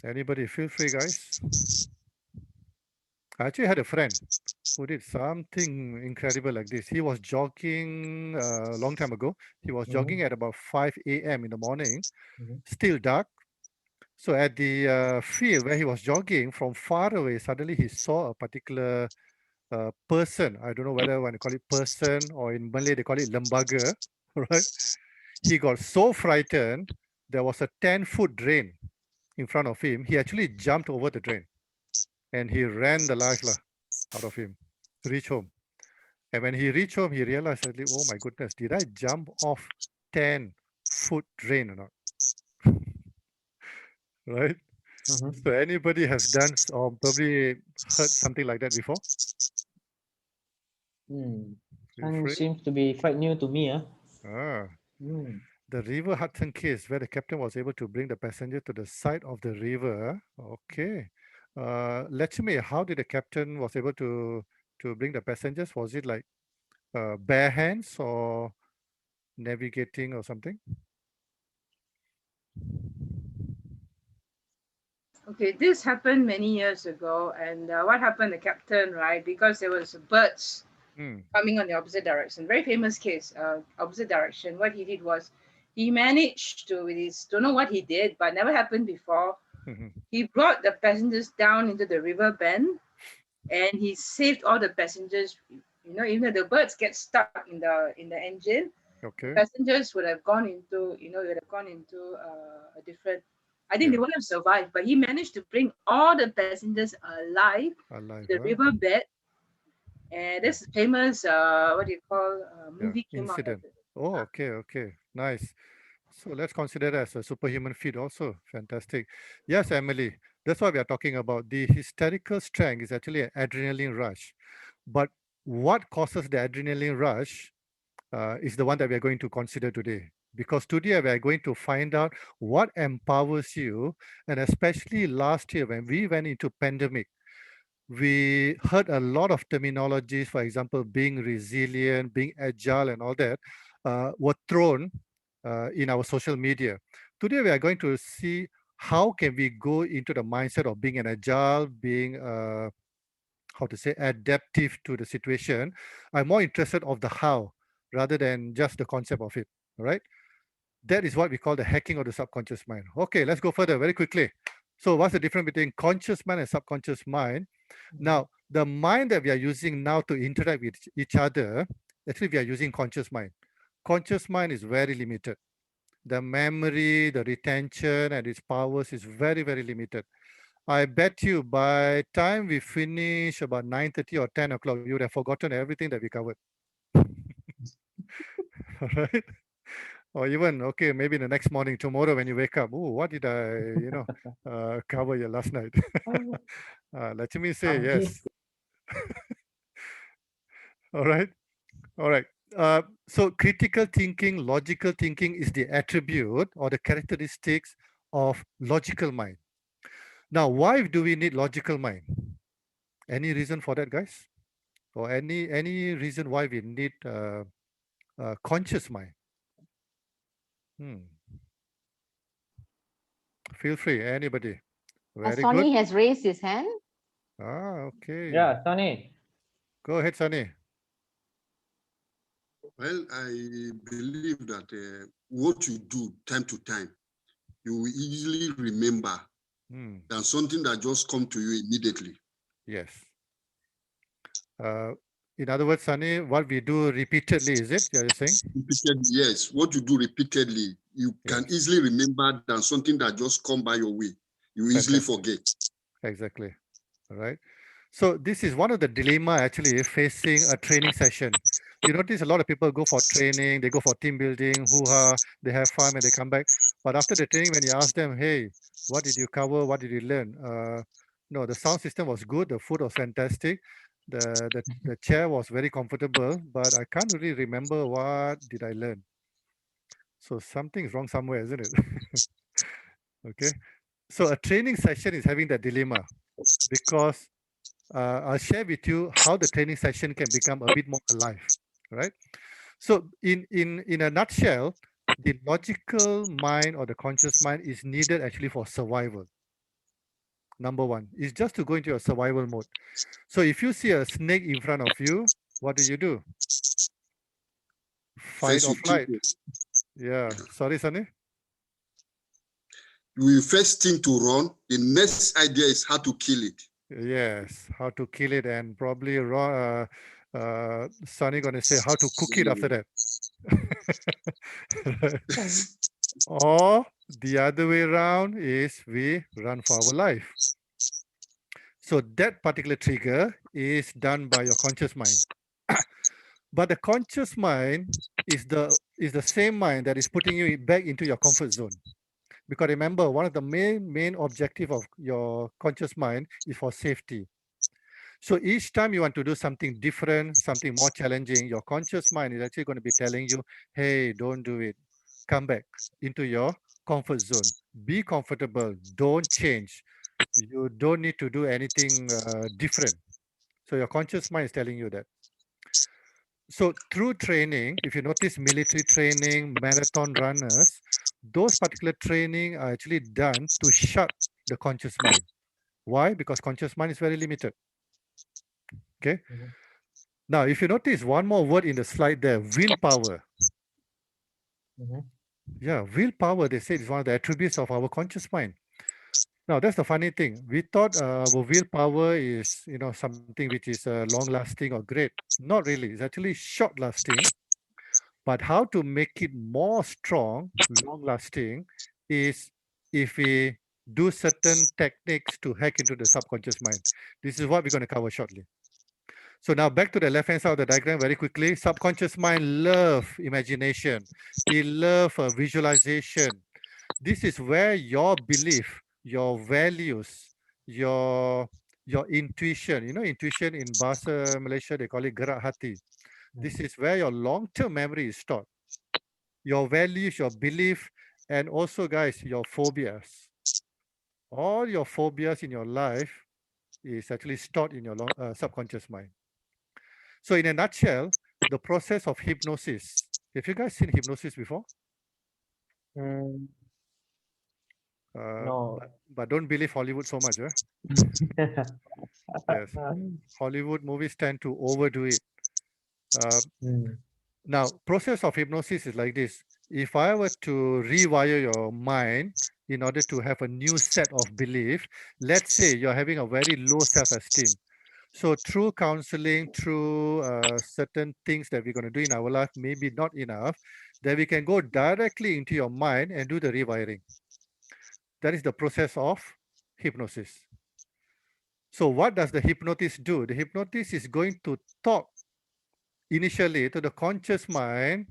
Anybody? Feel free, guys. I actually had a friend who did something incredible like this. He was jogging a long time ago. He was jogging Mm-hmm. at about 5 a.m. in the morning, Mm-hmm. still dark. So at the field where he was jogging, from far away, suddenly he saw a particular person. I don't know whether I want to call it person or in Malay they call it lembaga, right? He got so frightened. There was a 10-foot drain in front of him. He actually jumped over the drain and he ran the life out of him, reach home. And when he reached home, he realized suddenly, oh my goodness, did I jump off 10-foot drain or not? Right? Mm-hmm. So anybody has done or probably heard something like that before? Mm. Feel And free. seems to be quite new to me, huh? Ah, Mm. the River Hudson case where the captain was able to bring the passenger to the side of the river. Okay. Let me, how did the captain was able to bring the passengers? Was it like bare hands or navigating or something? Okay, this happened many years ago, and what happened? The captain, right? Because there was birds Hmm. coming on the opposite direction. Very famous case, opposite direction. What he did was, he managed to, with his, don't know what he did, but never happened before. He brought the passengers down into the river bend, and he saved all the passengers. You know, even though the birds get stuck in the engine, the Okay. passengers would have gone into, would have gone into a different. I think they Yeah. would have survived, but he managed to bring all the passengers alive to Alive, the huh? riverbed. And Hmm. this famous, what do you call, Yeah. movie came out of Incident. it. Oh, okay, okay. Nice. So let's consider that as a superhuman feat also. Fantastic. Yes, Emily. That's what we are talking about. The hysterical strength is actually an adrenaline rush. But what causes the adrenaline rush is the one that we are going to consider today. Because today we are going to find out what empowers you, and especially last year when we went into pandemic, we heard a lot of terminologies. For example, being resilient, being agile, and all that were thrown in our social media. Today we are going to see how can we go into the mindset of being an agile, being how to say adaptive to the situation. I'm more interested of the how rather than just the concept of it. All right. That is what we call the hacking of the subconscious mind. Okay, let's go further very quickly. So what's the difference between conscious mind and subconscious mind? Mm-hmm. Now, the mind that we are using now to interact with each other, actually we are using conscious mind. Conscious mind is very limited. The memory, the retention and its powers is very, very limited. I bet you by time we finish about 9:30 or 10 o'clock, you would have forgotten everything that we covered. All right. Or even, okay, maybe the next morning, tomorrow when you wake up, oh, what did I, cover your last night? Oh, Let me say Harjit. yes. All right. All right. So critical thinking, logical thinking is the attribute or the characteristics of logical mind. Now, why do we need logical mind? Any reason for that, guys? Or any reason why we need conscious mind? Hmm. Feel free, anybody. Very good. Sonny has raised his hand. Okay. Yeah, Sunny. Go ahead, Sunny. Well, I believe that what you do time to time, you will easily remember Hmm. than something that just come to you immediately. Yes. Uh, in other words, Sunny, what we do repeatedly, is it? You're saying? Repeatedly, yes. What you do repeatedly, you can Yes. easily remember than something that just come by your way. You easily Fantastic. forget. Exactly. All right. So this is one of the dilemma actually facing a training session. You notice a lot of people go for training, they go for team building, hoo-ha, they have fun and they come back. But after the training, when you ask them, hey, what did you cover? What did you learn? No, the sound system was good, the food was fantastic, the chair was very comfortable, but I can't really remember what did I learn. So something is wrong somewhere, isn't it? Okay. So a training session is having that dilemma because I'll share with you how the training session can become a bit more alive, right? So in a nutshell, the logical mind or the conscious mind is needed actually for survival. Number one is just to go into your survival mode. So if you see a snake in front of you, what do? Fight First, or you think, flight. Yeah. Sorry, Sunny. you first think to run. The next idea is how to kill it. Yes. How to kill it, and probably Sunny gonna say how to cook it after that. Or the other way around is we run for our life. So that particular trigger is done by your conscious mind. But the conscious mind is the same mind that is putting you back into your comfort zone. Because remember, one of the main objective of your conscious mind is for safety. So each time you want to do something different, something more challenging, your conscious mind is actually going to be telling you, hey, don't do it. Come back into your comfort zone. Be comfortable. Don't change. You don't need to do anything different. So your conscious mind is telling you that. So through training, if you notice military training, marathon runners, those particular training are actually done to shut the conscious mind. Why? Because conscious mind is very limited. Okay. Mhm. Now, if you notice one more word in the slide there, willpower. Mhm. Yeah, willpower, they say, is one of the attributes of our conscious mind. Now, that's the funny thing. We thought our willpower is, something which is long lasting or great. Not really. It's actually short lasting. But how to make it more strong, long lasting, is if we do certain techniques to hack into the subconscious mind. This is what we're going to cover shortly. So now back to the left hand side of the diagram very quickly. Subconscious mind love imagination. It love visualization. This is where your belief, your values, your your intuition, intuition in Bahasa Malaysia, they call it gerak hati. This is where your long-term memory is stored. Your values, your belief, and also, guys, your phobias. All your phobias in your life is actually stored in your subconscious mind. So, in a nutshell, the process of hypnosis. Have you guys seen hypnosis before? Mm, Uh, no. but don't believe Hollywood so much, Yes. Hollywood movies tend to overdo it. Uh, Mm, Now, process of hypnosis is like this. If I were to rewire your mind in order to have a new set of belief, let's say you're having a very low self-esteem. So through counseling, through certain things that we're going to do in our life, maybe not enough, then we can go directly into your mind and do the rewiring. That is the process of hypnosis. So what does the hypnotist do? The hypnotist is going to talk initially to the conscious mind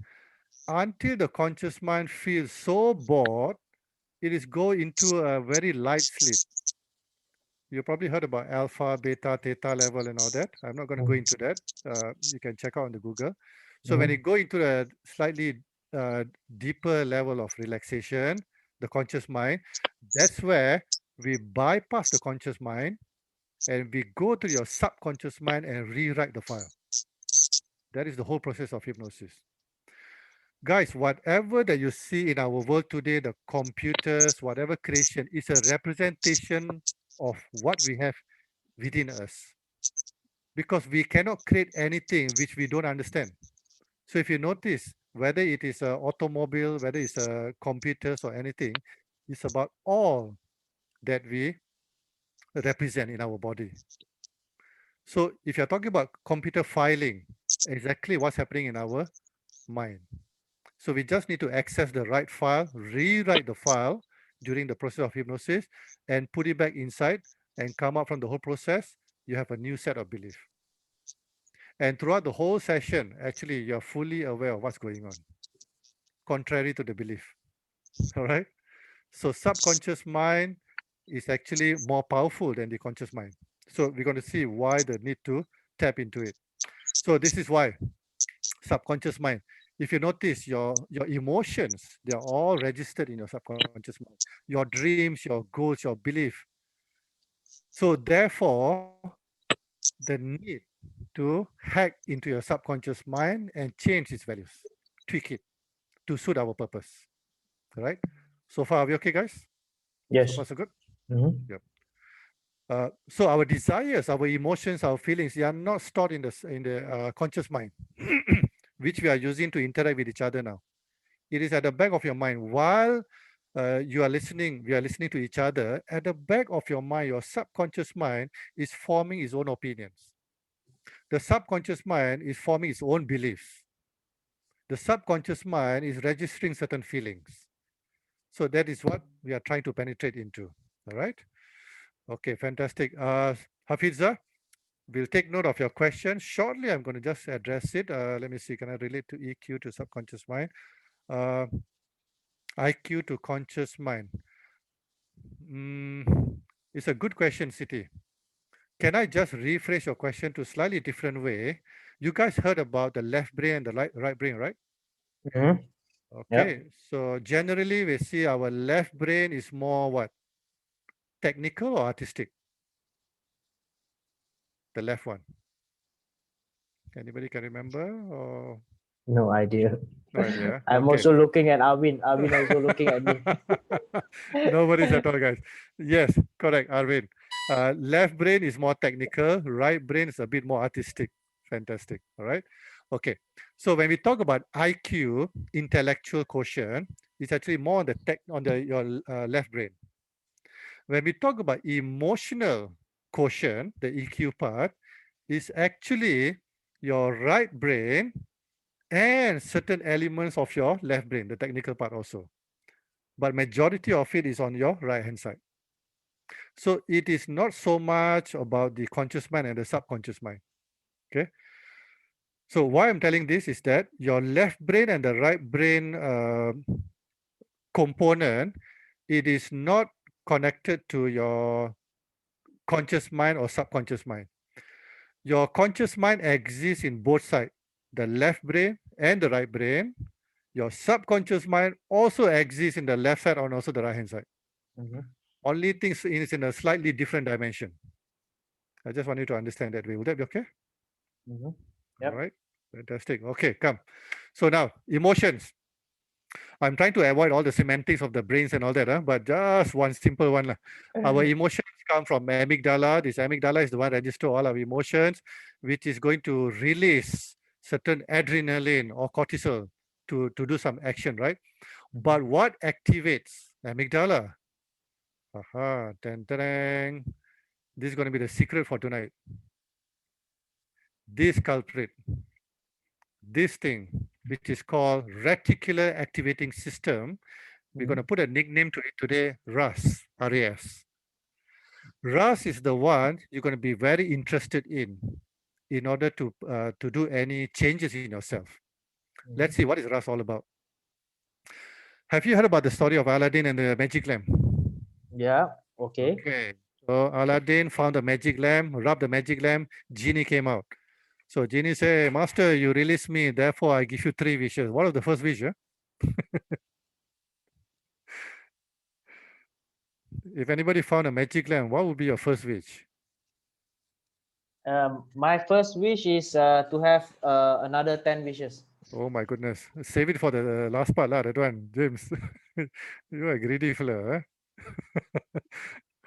until the conscious mind feels so bored, it is go into a very light sleep. You probably heard about alpha, beta, theta level and all that. I'm not going to go mm, into that. You can check out on the Google. So when you mhm, go into a slightly deeper level of relaxation, the conscious mind, that's where we bypass the conscious mind and we go to your subconscious mind and rewrite the file. That is the whole process of hypnosis. Guys, whatever that you see in our world today, the computers, whatever creation, is a representation of what we have within us. Because we cannot create anything which we don't understand. So if you notice, whether it is a automobile, whether it's a computers or anything, it's about all that we represent in our body. So if you're talking about computer filing, exactly what's happening in our mind. So we just need to access the right file, rewrite the file during the process of hypnosis, and put it back inside and come out from the whole process. You have a new set of belief. And throughout the whole session, actually, you're fully aware of what's going on, contrary to the belief. All right. So subconscious mind is actually more powerful than the conscious mind. So we're going to see why the need to tap into it. So this is why subconscious mind. If you notice your emotions, they are all registered in your subconscious mind. Your dreams, your goals, your belief. So therefore, the need to hack into your subconscious mind and change its values, tweak it to suit our purpose. All right. So far, are we okay, guys? So yes. far, so good. Mhm. Yep. So our desires, our emotions, our feelings, they are not stored in the conscious mind, which we are using to interact with each other now. It is at the back of your mind while you are listening. We are listening to each other. At the back of your mind, your subconscious mind is forming its own opinions. The subconscious mind is forming its own beliefs. The subconscious mind is registering certain feelings. So that is what we are trying to penetrate into. All right. Okay, fantastic. Hafizah, we'll take note of your question. Shortly, I'm going to just address it. Let me see. Can I relate to EQ to subconscious mind? Uh, IQ to conscious mind. It's a good question, Siti. Can I just rephrase your question to a slightly different way? You guys heard about the left brain and the right brain, right? Mm-hmm. Yep. Okay, so generally we see our left brain is more what? Technical or artistic? The left one. Anybody can remember or No idea. no idea? I'm Okay. also looking at Arvin. Arvin also looking at me. No worries at all, guys. Yes, correct, Arvin. Left brain is more technical, right brain is a bit more artistic. Fantastic. All right. Okay. So when we talk about IQ, intellectual quotient, it's actually more on the your left brain. When we talk about emotional quotient, the EQ part, is actually your right brain and certain elements of your left brain, the technical part also. But majority of it is on your right hand side. So it is not so much about the conscious mind and the subconscious mind. Okay. So why I'm telling this is that your left brain and the right brain component, it is not connected to your conscious mind or subconscious mind. Your conscious mind exists in both sides, the left brain and the right brain. Your subconscious mind also exists in the left side and also the right hand side. Mm-hmm. Only things is in a slightly different dimension. I just want you to understand that way. Will that be okay? Mm-hmm. All Yep. right. Fantastic. Okay, come. So now, emotions. I'm trying to avoid all the semantics of the brains and all that, but just one simple one. Our emotions come from amygdala. This amygdala is the one register all our emotions, which is going to release certain adrenaline or cortisol to do some action, right? But what activates amygdala? Aha, dang, dang. This is going to be the secret for tonight. This culprit, this thing, which is called reticular activating system, we're going to put a nickname to it today, RAS, RAS. RAS is the one you're going to be very interested in order to do any changes in yourself. Let's see, what is RAS all about? Have you heard about the story of Aladdin and the magic lamp? Yeah. Okay. Okay. So Aladdin found the magic lamp, rubbed the magic lamp, genie came out. So genie said, Master, you release me, therefore I give you 3 wishes. What was the first wish? If anybody found a magic lamp, what would be your first wish? My first wish is to have another 10 wishes. Oh my goodness. Save it for the last part, lah, that one, James. You are a greedy fella.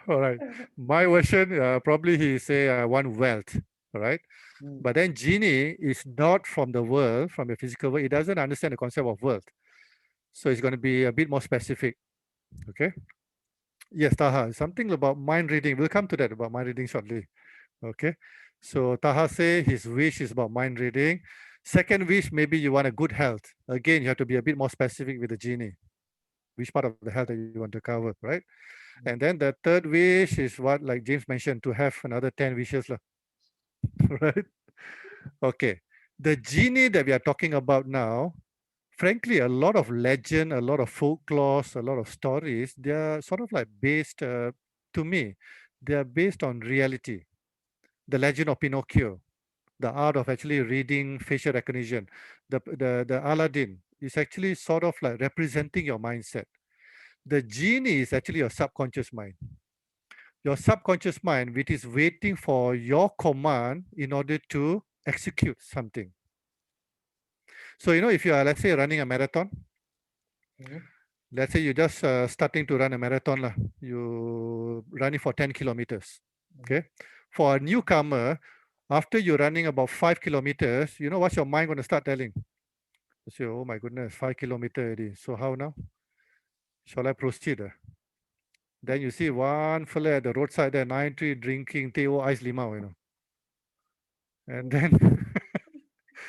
All right. My version, probably he say, I want wealth. All right. But then genie is not from the world, from the physical world. It doesn't understand the concept of wealth. So it's going to be a bit more specific. Okay. Yes, Taha, something about mind reading. We'll come to that about mind reading shortly. Okay. So Taha say his wish is about mind reading. Second wish, maybe you want a good health. Again, you have to be a bit more specific with the genie. Which part of the health that you want to cover, right? And then the third wish is what, like James mentioned, to have another 10 wishes, right? Okay. The genie that we are talking about now, frankly, a lot of legend, a lot of folklore, a lot of stories, they are sort of like based, to me, they are based on reality. The legend of Pinocchio, the art of actually reading facial recognition, the Aladdin is actually sort of like representing your mindset. The genie is actually your subconscious mind. Your subconscious mind, which is waiting for your command in order to execute something. So, if you are, let's say, running a marathon, let's say you're just starting to run a marathon, you running for 10 kilometers. Okay. For a newcomer, after you're running about 5 kilometers, you know what's your mind going to start telling? You say, oh my goodness, 5 kilometers already. So how now? Shall I proceed? Then you see one fella at the roadside there, 93, drinking teh ice limau, And then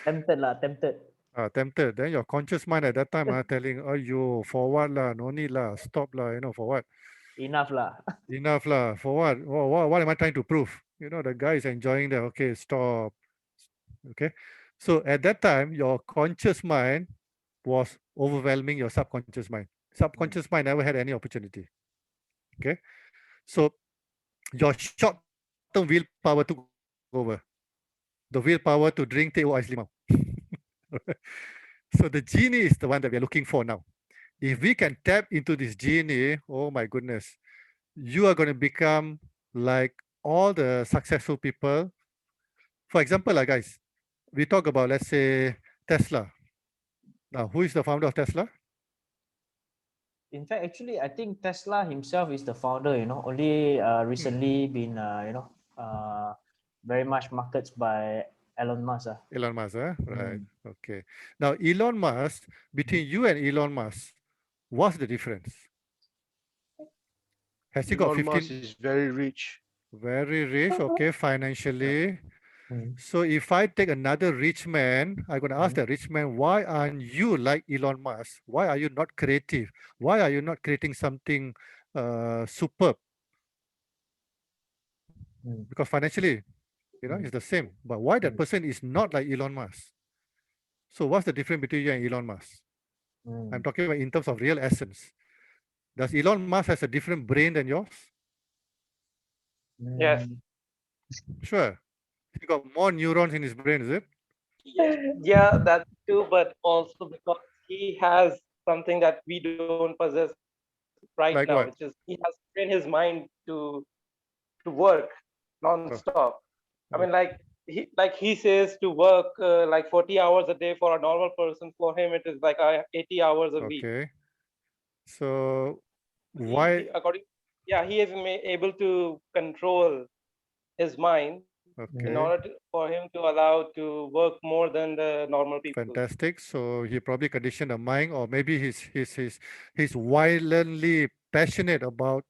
Tempted lah, tempted. tempted. Then your conscious mind at that time telling, oh, you for what lah? No need lah. Stop lah. For what? Enough lah. Enough lah. For what? What am I trying to prove? The guy is enjoying that. Okay, stop. Okay. So at that time, your conscious mind was overwhelming your subconscious mind. Subconscious mind never had any opportunity. Okay. So your short-term willpower took over. The willpower to drink teh ice limau. So the genie is the one that we are looking for now. If we can tap into this genie, oh my goodness, you are going to become like all the successful people. For example, guys, we talk about, let's say, Tesla. Now, who is the founder of Tesla? In fact, actually, I think Tesla himself is the founder, only recently been, very much marketed by Elon Musk. Elon Musk, right? Okay. Now, Elon Musk, between you and Elon Musk, what's the difference? Has he got Elon 15? Musk is very rich. Very rich, okay, financially. So if I take another rich man, I'm going to ask the rich man, why aren't you like Elon Musk? Why are you not creative? Why are you not creating something superb? Because financially, it's the same. But why that person is not like Elon Musk? So what's the difference between you and Elon Musk? I'm talking about in terms of real essence. Does Elon Musk has a different brain than yours? Yes. Sure. He got more neurons in his brain, is it? Yeah, that too, but also because he has something that we don't possess right Like now, what? which is he has trained his mind to work non-stop. I mean, like he says to work like 40 hours a day for a normal person. For him, it is like 80 hours a week. Okay. So why? He is able to control his mind in order for him to allow to work more than the normal people. Fantastic. So he probably conditioned the mind, or maybe he's violently passionate about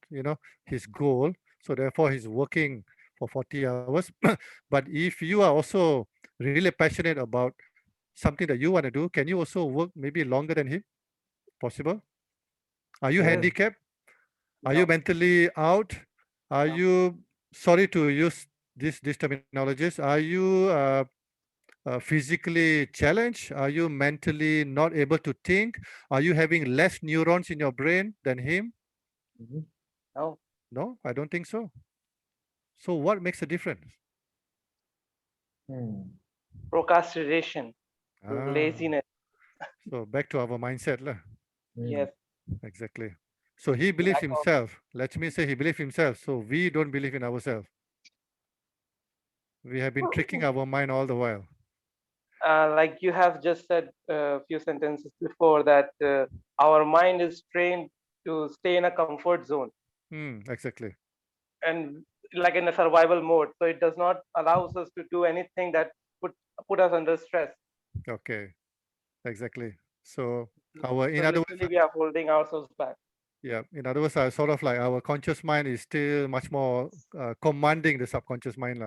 his goal. So therefore he's working for 40 hours. But if you are also really passionate about something that you want to do, can you also work maybe longer than him? Possible? Are you handicapped? Are you mentally out? Are you, sorry to use these terminologies, are you physically challenged? Are you mentally not able to think? Are you having less neurons in your brain than him? No. No, I don't think so. So what makes a difference? Procrastination, laziness. So back to our mindset lah. Yes. Exactly. So he believes himself. Let me say he believes himself. So we don't believe in ourselves. We have been tricking our mind all the while. Like you have just said a few sentences before that our mind is trained to stay in a comfort zone. Exactly. And like in a survival mode. So it does not allow us to do anything that put us under stress. Okay. Exactly. So in other words, we are holding ourselves back. Yeah, in other words, sort of like our conscious mind is still much more commanding the subconscious mind,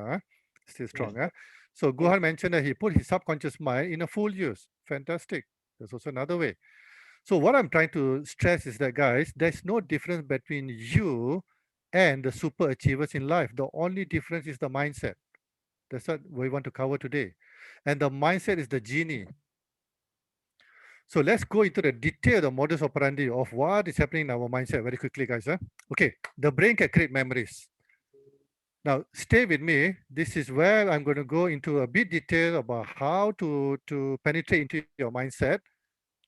still strong. So Guhan mentioned that he put his subconscious mind in a full use. Fantastic. There's also another way. So what I'm trying to stress is that, guys, there's no difference between you and the super achievers in life. The only difference is the mindset. That's what we want to cover today. And the mindset is the genie. So let's go into the detail, the modus operandi of what is happening in our mindset very quickly, guys. Okay, the brain can create memories. Now, stay with me. This is where I'm going to go into a bit detail about how to penetrate into your mindset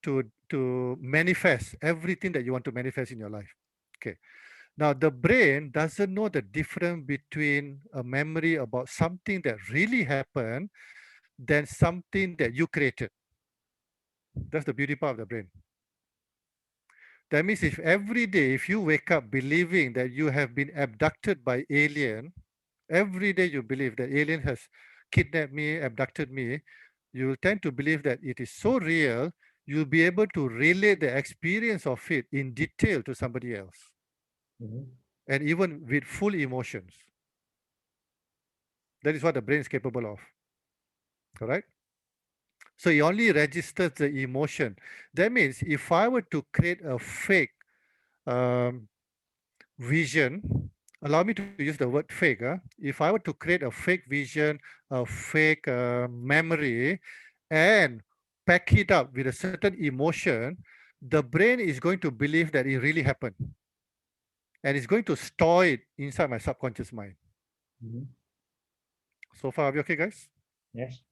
to manifest everything that you want to manifest in your life. Okay. Now, the brain doesn't know the difference between a memory about something that really happened than something that you created. That's the beauty part of the brain. That means if every day, if you wake up believing that you have been abducted by alien, every day you believe that alien has kidnapped me, abducted me, you will tend to believe that it is so real, you'll be able to relate the experience of it in detail to somebody else, Mhm. and even with full emotions. That is what the brain is capable of. Correct? So it only registers the emotion. That means if I were to create a fake um, vision, allow me to use the word fake. If I were to create a fake vision, a fake memory, and pack it up with a certain emotion, the brain is going to believe that it really happened, and it's going to store it inside my subconscious mind. Mhm. So far, are we okay, guys? Yes.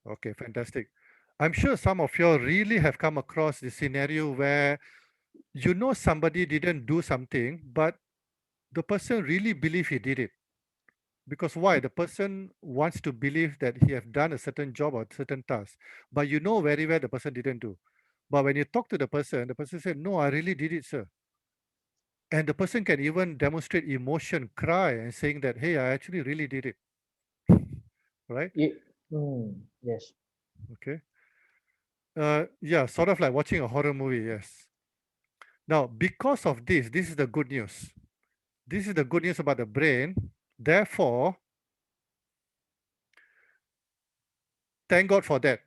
Okay, fantastic. I'm sure some of you all really have come across this scenario where you know somebody didn't do something, but the person really believe he did it. Because why? The person wants to believe that he have done a certain job or certain task, but you know very well the person didn't do. But when you talk to the person said, "No, I really did it, sir." And the person can even demonstrate emotion, cry, and saying that, "Hey, I actually really did it." Right? Yes. Okay. Yeah, sort of like watching a horror movie. Yes. Now, because of this, this is the good news. This is the good news about the brain. Therefore, thank God for that.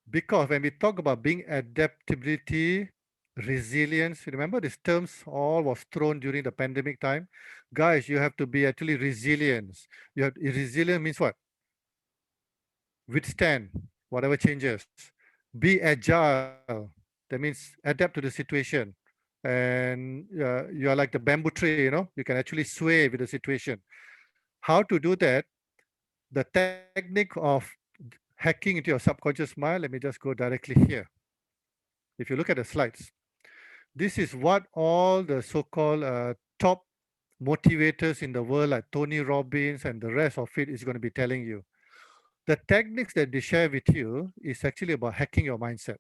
Because when we talk about being adaptability, resilience, remember these terms all was thrown during the pandemic time. Guys, you have to be actually resilient. You have resilient means what? Withstand whatever changes. Be agile. That means adapt to the situation. And you are like the bamboo tree, you can actually sway with the situation. How to do that? The technique of hacking into your subconscious mind, let me just go directly here. If you look at the slides, this is what all the so-called top motivators in the world like Tony Robbins and the rest of it is going to be telling you. The techniques that they share with you is actually about hacking your mindset.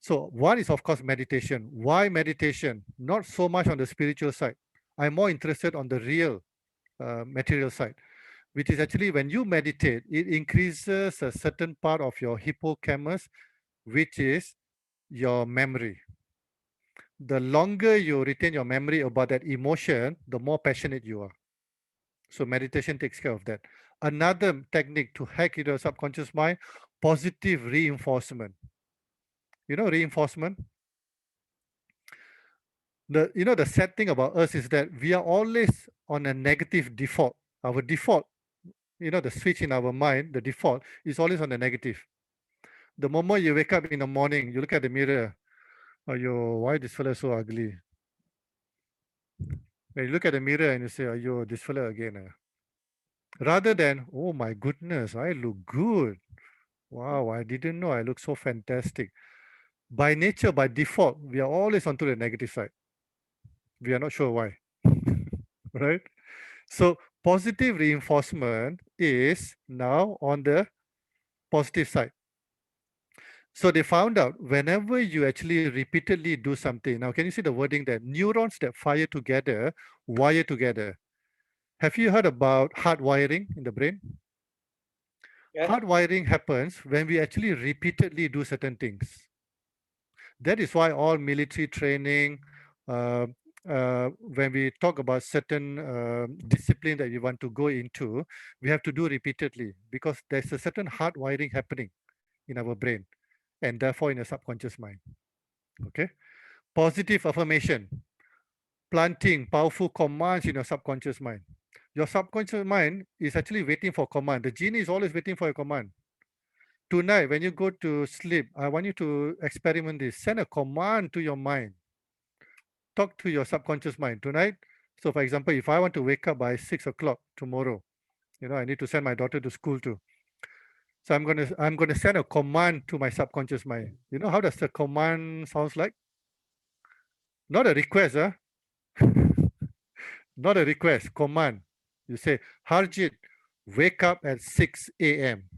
So one is of course meditation. Why meditation? Not so much on the spiritual side. I'm more interested on the real material side, which is actually when you meditate, it increases a certain part of your hippocampus, which is your memory. The longer you retain your memory about that emotion, the more passionate you are. So meditation takes care of that. Another technique to hack your subconscious mind, positive reinforcement. Reinforcement. The sad thing about us is that we are always on a negative default. Our default, the switch in our mind, the default is always on the negative. The moment you wake up in the morning, you look at the mirror. Oh, yo, why this fella so ugly? When you look at the mirror and you say, "Oh, yo, this fella again." Rather than, "Oh my goodness, I look good. Wow, I didn't know I look so fantastic." By nature, by default, we are always onto the negative side. We are not sure why, right? So positive reinforcement is now on the positive side. So they found out whenever you actually repeatedly do something. Now, can you see the wording there? Neurons that fire together, wire together. Have you heard about hardwiring in the brain? Yes. Hardwiring happens when we actually repeatedly do certain things. That is why all military training, uh, when we talk about certain discipline that we want to go into, we have to do repeatedly because there's a certain hardwiring happening in our brain and therefore in the subconscious mind. Okay. Positive affirmation, planting powerful commands in your subconscious mind. Your subconscious mind is actually waiting for command. The genie is always waiting for a command. Tonight, when you go to sleep, I want you to experiment this. Send a command to your mind. Talk to your subconscious mind tonight. So, for example, if I want to wake up by 6 o'clock tomorrow, I need to send my daughter to school too. So I'm gonna send a command to my subconscious mind. You know how does the command sounds like? Not a request, not a request. Command. You say, Harjit, wake up at 6 a.m.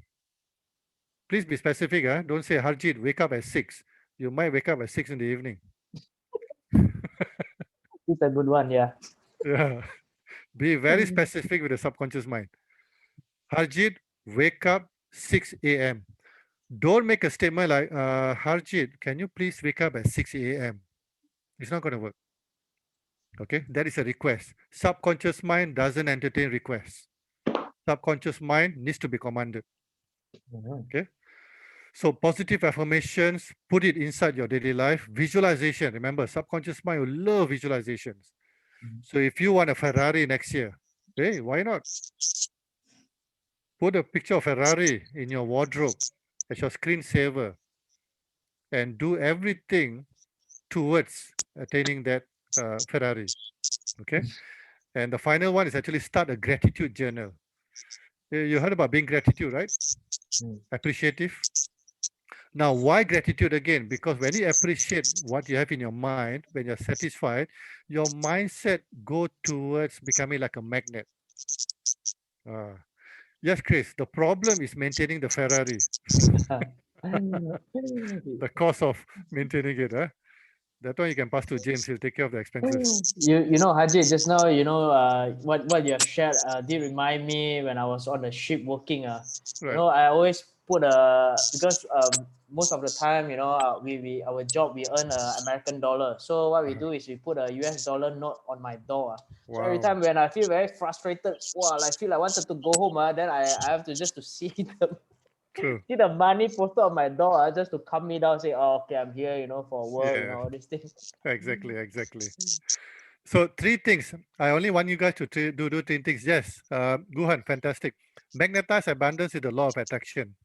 Please be specific, Don't say Harjit, wake up at 6. You might wake up at 6 in the evening. It's a good one, yeah. Yeah. Be very specific with the subconscious mind. Harjit, wake up 6 a.m. Don't make a statement like, Harjit, can you please wake up at 6 a.m.? It's not going to work. Okay, that is a request. Subconscious mind doesn't entertain requests. Subconscious mind needs to be commanded. Okay, so positive affirmations, put it inside your daily life. Visualization, remember, subconscious mind will love visualizations. So if you want a Ferrari next year, hey, why not? Put a picture of Ferrari in your wardrobe as your screensaver and do everything towards attaining that Ferrari. Okay. And the final one is actually start a gratitude journal. You heard about being gratitude, right? Appreciative. Now, why gratitude again? Because when you appreciate what you have in your mind, when you're satisfied, your mindset go towards becoming like a magnet. Yes, Chris, the problem is maintaining the Ferrari. The cost of maintaining it. That one you can pass to James. He'll take care of the expenses. You know, Harjit, just now, what you have shared did remind me when I was on the ship working. Right. I always put because most of the time, we our job we earn American dollar. So what we do is we put a US dollar note on my door. So every time when I feel very frustrated, I feel I wanted to go home. Then I have to just to see see the money posted on my door just to calm me down. Say, oh, okay, I'm here, for work, all these things. Exactly. So 3 things. I only want you guys to do 3 things. Yes, Guhan, fantastic. Magnetize abundance is the law of attraction.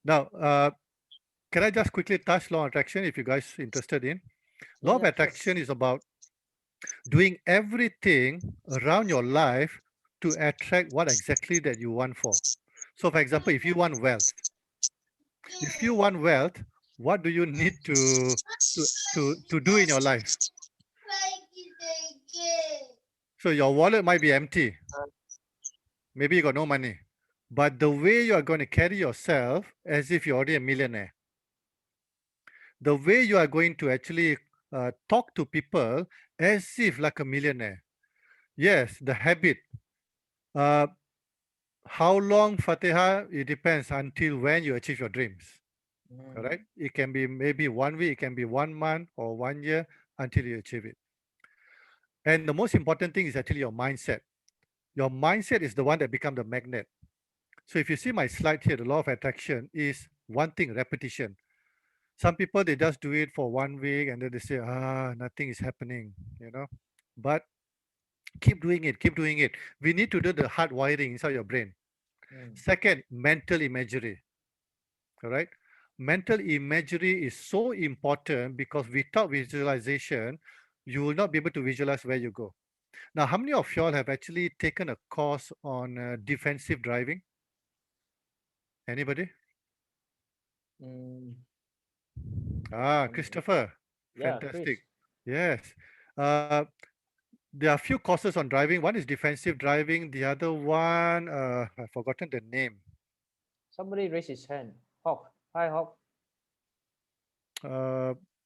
Now, can I just quickly touch law of attraction if you guys interested in? Law of attraction is about doing everything around your life to attract what exactly that you want for. So, for example, if you want wealth, what do you need to do in your life? So your wallet might be empty. Maybe you got no money. But the way you are going to carry yourself as if you're already a millionaire, the way you are going to actually talk to people as if like a millionaire. Yes, the habit. How long, Fatiha? It depends until when you achieve your dreams. All right. It can be maybe 1 week, it can be 1 month or 1 year until you achieve it. And the most important thing is actually your mindset. Your mindset is the one that becomes the magnet. So if you see my slide here, the law of attraction is one thing, repetition. Some people, they just do it for 1 week and then they say, nothing is happening, But keep doing it, keep doing it. We need to do the hard wiring inside your brain. Second, mental imagery. All right. Mental imagery is so important because without visualization, you will not be able to visualize where you go. Now, how many of y'all have actually taken a course on defensive driving? Anybody? Christopher. Yeah, Fantastic. Chris. Yes. There are a few courses on driving. One is defensive driving. The other one, I've forgotten the name. Somebody raised his hand. Hawk. Hi, Hawk.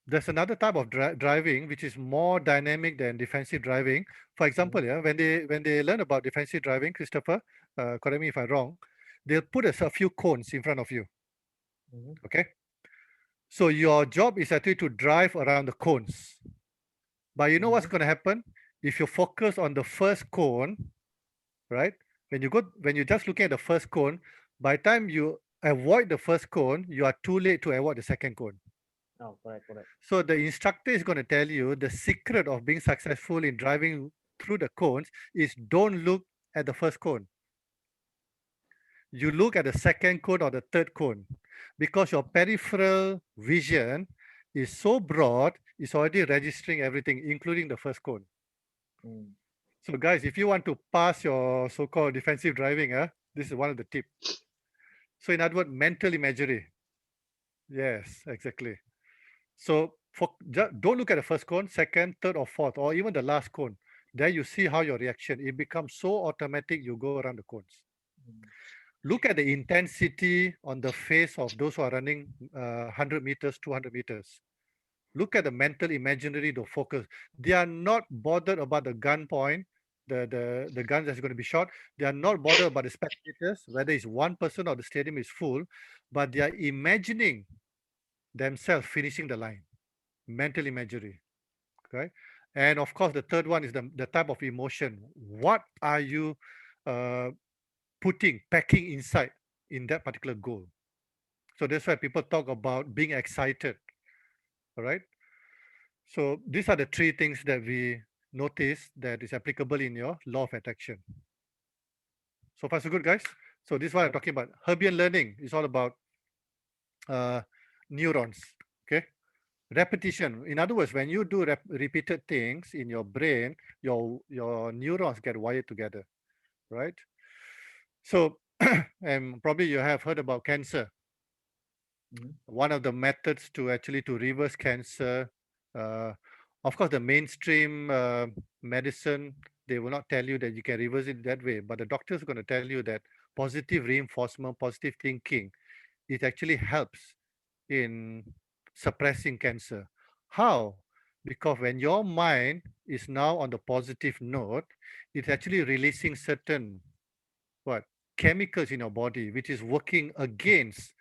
There's another type of driving which is more dynamic than defensive driving. For example, when they learn about defensive driving, Christopher, correct me if I'm wrong, they'll put a few cones in front of you. Okay. So your job is actually to drive around the cones. But you know what's going to happen? If you focus on the first cone, right? When you're just looking at the first cone, by the time you avoid the first cone, you are too late to avoid the second cone. Oh, correct. So the instructor is going to tell you the secret of being successful in driving through the cones is don't look at the first cone. You look at the second cone or the third cone because your peripheral vision is so broad, it's already registering everything, including the first cone. So guys, if you want to pass your so-called defensive driving, this is one of the tips. So in other words, mental imagery. Yes, exactly. So don't look at the first cone, second, third, or fourth, or even the last cone. There you see how your reaction, it becomes so automatic, you go around the cones. Look at the intensity on the face of those who are running 100 meters, 200 meters. Look at the mental imaginary, the focus. They are not bothered about the gun point. the gun that's going to be shot. They are not bothered about the spectators, whether it's one person or the stadium is full, but they are imagining themselves finishing the line, mental imagery. Okay, and of course the third one is the type of emotion. What are you uh, packing inside in that particular goal? So that's why people talk about being excited. All right. So these are the three things that we notice that is applicable in your law of attraction. So far so good, guys. So this is what I'm talking about. Herbian learning is all about uh, neurons. Okay, repetition. In other words, when you do repeated things in your brain, your neurons get wired together, right? So, and probably you have heard about cancer. One of the methods to actually to reverse cancer, uh, of course, the mainstream medicine, they will not tell you that you can reverse it that way, but the doctors are going to tell you that positive reinforcement, positive thinking, it actually helps in suppressing cancer. How? Because when your mind is now on the positive note, it's actually releasing certain what chemicals in your body, which is working against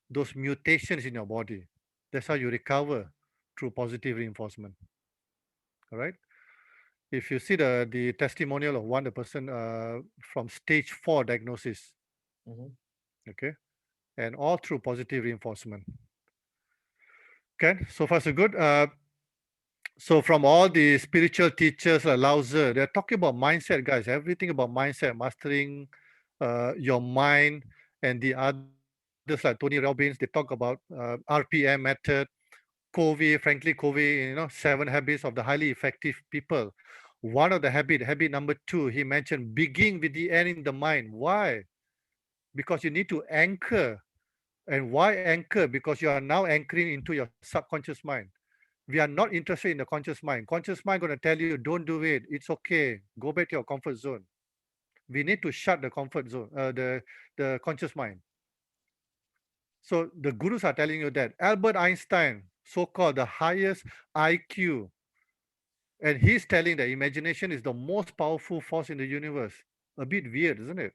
those mutations in your body. That's how you recover through positive reinforcement. All right. If you see the testimonial of one the person from stage 4 diagnosis, okay, and all through positive reinforcement. Okay, so far so good. So from all the spiritual teachers like Lao Tzu, they're talking about mindset, guys. Everything about mindset, mastering your mind, and the others like Tony Robbins, they talk about RPM method, Covey, 7 habits of the highly effective people. One of the habit number 2, he mentioned begin with the end in the mind. Why? Because you need to anchor. And why anchor? Because you are now anchoring into your subconscious mind. We are not interested in the conscious mind. Conscious mind going to tell you, don't do it. It's okay. Go back to your comfort zone. We need to shut the comfort zone, the conscious mind. So the gurus are telling you that Albert Einstein, so-called the highest IQ, and he's telling that imagination is the most powerful force in the universe. A bit weird, isn't it?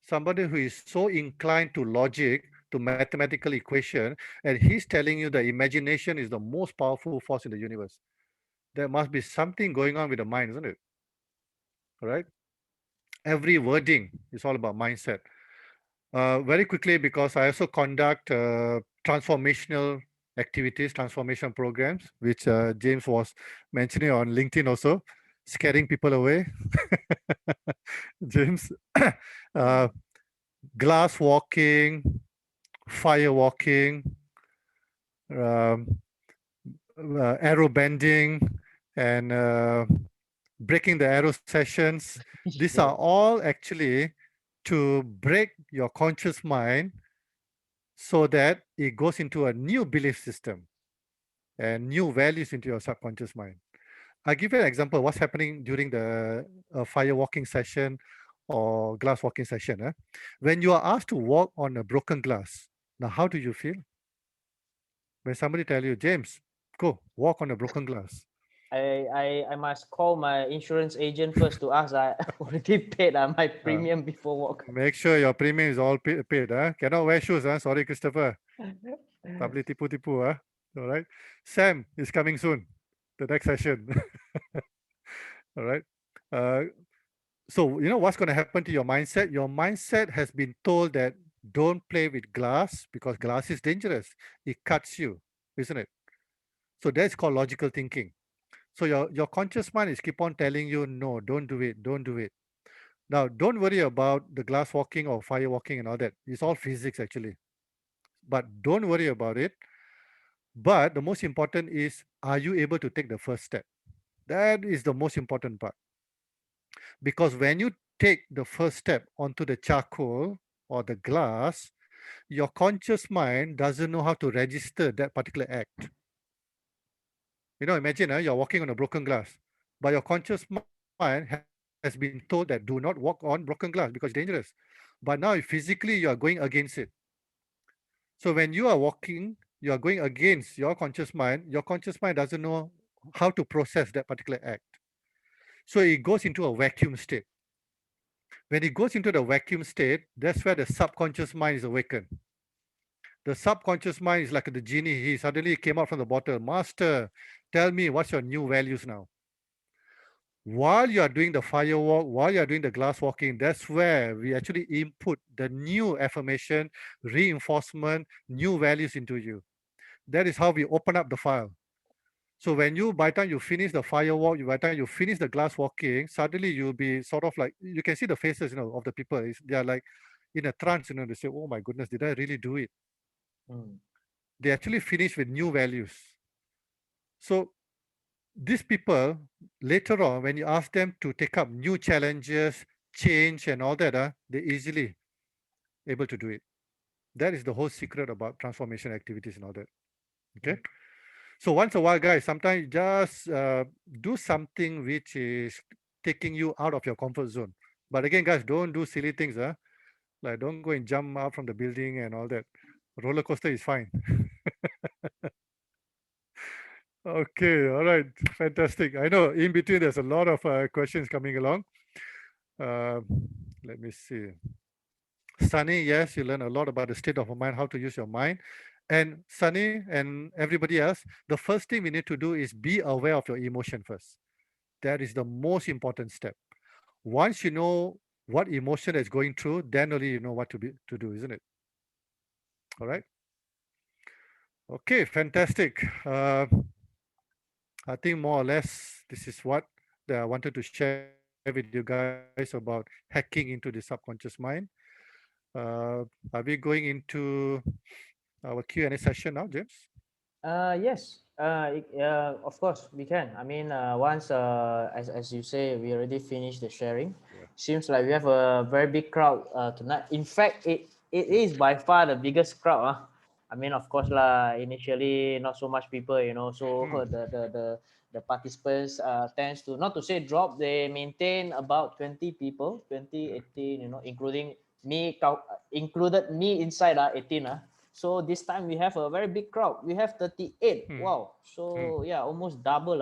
Somebody who is so inclined to logic, to mathematical equation, and he's telling you that imagination is the most powerful force in the universe. There must be something going on with the mind, isn't it? All right. Every wording is all about mindset. Very quickly, because I also conduct transformational activities, transformation programs, which James was mentioning on LinkedIn also, scaring people away. James, uh, glass walking, fire walking, um, arrow bending, and breaking the arrow sessions. These are all actually to break your conscious mind so that it goes into a new belief system and new values into your subconscious mind. I'll give you an example what's happening during the fire walking session or glass walking session. When you are asked to walk on a broken glass, now how do you feel? When somebody tell you, James, go walk on a broken glass. I must call my insurance agent first to ask I already paid my premium before walk. Make sure your premium is all paid. Cannot wear shoes. Sorry, Christopher. Tak boleh tipu-tipu. All right. Sam is coming soon. The next session. All right. So you know what's going to happen to your mindset? Your mindset has been told that don't play with glass because glass is dangerous. It cuts you, isn't it? So that's called logical thinking. So your conscious mind is keep on telling you, no, don't do it, don't do it. Now, don't worry about the glass walking or fire walking and all that. It's all physics actually. But don't worry about it. But the most important is, are you able to take the first step? That is the most important part. Because when you take the first step onto the charcoal or the glass, your conscious mind doesn't know how to register that particular act. Imagine you're walking on a broken glass, but your conscious mind has been told that do not walk on broken glass because it's dangerous. But now physically you are going against it. So when you are walking, you are going against your conscious mind. Your conscious mind doesn't know how to process that particular act. So it goes into a vacuum state. When it goes into the vacuum state, that's where the subconscious mind is awakened. The subconscious mind is like the genie. He suddenly came out from the bottle. Master, tell me what's your new values now. While you are doing the fire walk, while you are doing the glass walking, that's where we actually input the new affirmation, reinforcement, new values into you. That is how we open up the file. So when you, by the time you finish the fire walk, by the time you finish the glass walking, suddenly you'll be sort of like, you can see the faces, of the people. They are like in a trance, they say, oh my goodness, did I really do it? Mm. They actually finish with new values. So these people, later on, when you ask them to take up new challenges, change and all that, they easily able to do it. That is the whole secret about transformation activities and all that. Okay. So once a while, guys, sometimes just do something which is taking you out of your comfort zone. But again, guys, don't do silly things. Like don't go and jump out from the building and all that. Roller coaster is fine. Okay, all right, fantastic. I know in between there's a lot of questions coming along. Uh, Let me see. Sunny, yes, you learn a lot about the state of mind, how to use your mind. And Sunny and everybody else, the first thing we need to do is be aware of your emotion first. That is the most important step. Once you know what emotion is going through, then only you know what to do, isn't it? All right. Okay, fantastic. I think more or less this is what I wanted to share with you guys about hacking into the subconscious mind. Are we going into our Q&A session now, James? Yes. Of course we can. I mean, once as you say, we already finished the sharing. Yeah. Seems like we have a very big crowd tonight. In fact, it is by far the biggest crowd. I mean, of course lah. Initially, not so much people, So Hmm. the participants tends to, not to say drop. They maintain about 20 people, 20, Yeah. 18, including me, included me inside 18. So this time we have a very big crowd. We have 38. Hmm. Wow. Hmm. So yeah, almost double.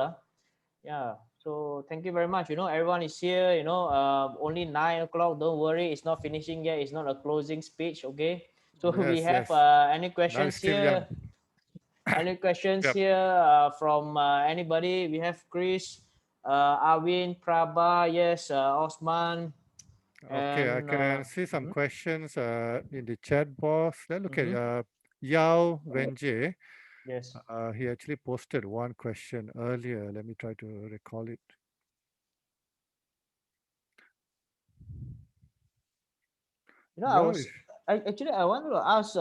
Yeah. So thank you very much. Everyone is here. Only 9 o'clock. Don't worry, it's not finishing yet. It's not a closing speech. Okay. So we Yes, have yes. any Now it's questions still young. here? Any questions Yep. here from anybody? We have Chris, Arvin, Prabha, yes, Osman, Okay, I and can see some mhm, questions in the chat box. Let's look at mhm, Yao Wenjie. yes. He actually posted one question earlier. Let me try to recall it. I Yao is. was actually I wanted to ask,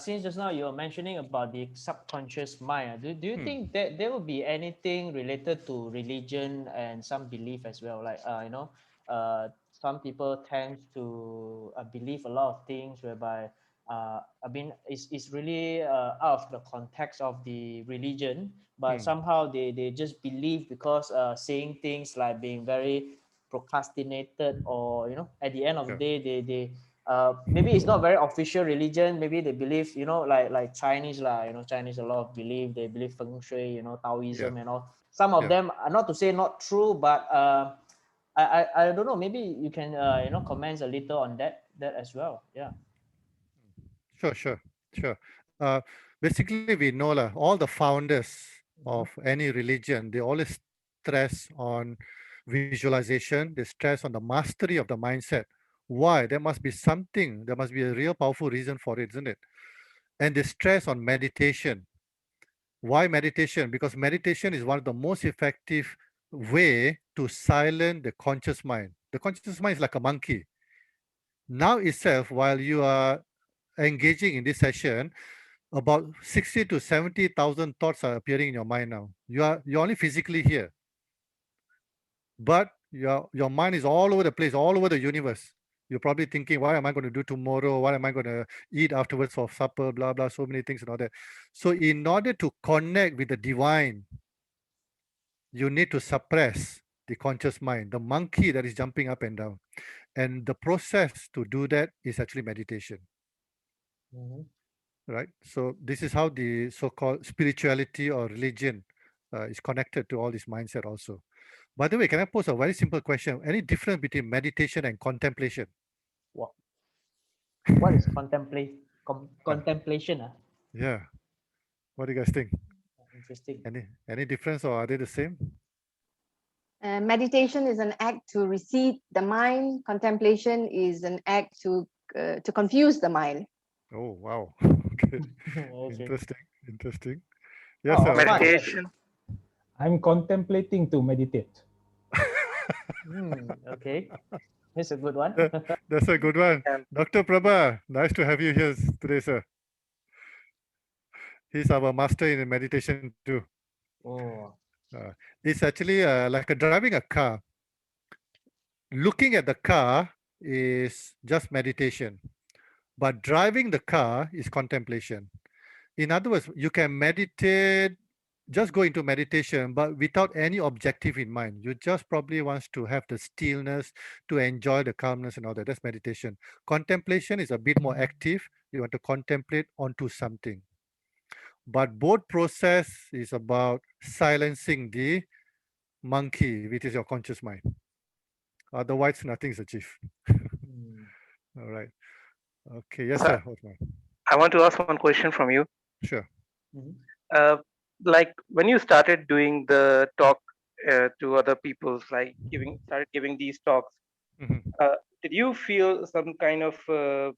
since just now you were mentioning about the subconscious mind, do you Hmm. think that there will be anything related to religion and some belief as well? Like, some people tend to believe a lot of things whereby, I mean, it's really out of the context of the religion, but Hmm. somehow they just believe because saying things like being very procrastinated, or at the end of the Yeah. day they maybe it's not very official religion. Maybe they believe, like Chinese lah. Chinese a lot of believe. They believe feng shui, Yeah. Taoism and all. Some of Yeah. them are, not to say not true, but I don't know. Maybe you can comment a little on that as well. Yeah. Sure. Sure. Sure. Basically, we know all the founders of Mm-hmm. any religion, they always stress on visualization. They stress on the mastery of the mindset. Why? There must be something. There must be a real powerful reason for it, isn't it? And they stress on meditation. Why meditation? Because meditation is one of the most effective way to silence the conscious mind. The conscious mind is like a monkey. Now itself, while you are engaging in this session, about 60 to 70,000 thoughts are appearing in your mind now. You're only physically here, but your mind is all over the place, all over the universe. You're probably thinking, what am I going to do tomorrow? What am I going to eat afterwards for supper? Blah blah, so many things and all that. So, in order to connect with the divine, you need to suppress the conscious mind, the monkey that is jumping up and down. And the process to do that is actually meditation, Mm-hmm. right? So this is how the so-called spirituality or religion is connected to all this mindset also. By the way, can I pose a very simple question? Any difference between meditation and contemplation? What? What is contemplation? Yeah. What do you guys think? Interesting. Any difference, or are they the same? Meditation is an act to recede the mind. Contemplation is an act to confuse the mind. Oh, wow. Okay. Okay. Interesting. Yes, Oh, sir. fun. Meditation. I'm contemplating to meditate. Okay, that's a good one. That's a good one. And Dr. Prabha, nice to have you here today, sir. He's our master in meditation too. Oh, It's actually like driving a car. Looking at the car is just meditation, but driving the car is contemplation. In other words, you can meditate, just go into meditation, but without any objective in mind. You just probably wants to have the stillness, to enjoy the calmness and all that. That's meditation. Contemplation is a bit more active. You want to contemplate onto something. But both process is about silencing the monkey, which is your conscious mind. Otherwise, nothing is achieved. All right. Okay. Yes, so sir. Osman. I want to ask one question from you. Sure. Uh, like when you started doing the talk to other people, like started giving these talks, Mhm. did you feel some kind of a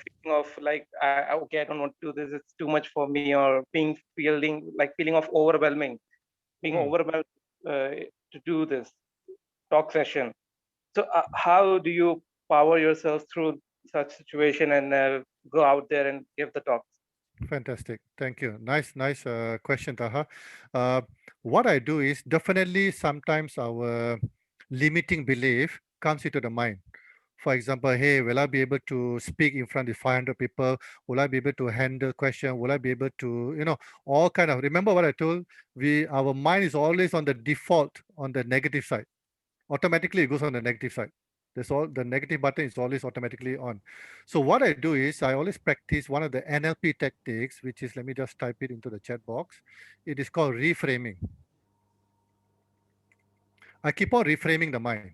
feeling of like, okay, I don't want to do this, it's too much for me, or feeling of overwhelming, being Mm. overwhelmed to do this talk session? So how do you power yourself through such situation and go out there and give the talks? Fantastic. Thank you. Nice question, Taha. Uh, what I do is definitely sometimes our limiting belief comes into the mind. For example, hey, will I be able to speak in front of 500 people? Will I be able to handle question? Will I be able to, all kind of, remember what I told, our mind is always on the default on the negative side. Automatically it goes on the negative side. The negative button is always automatically on. So what I do is I always practice one of the NLP tactics, which is, let me just type it into the chat box. It is called reframing. I keep on reframing the mind.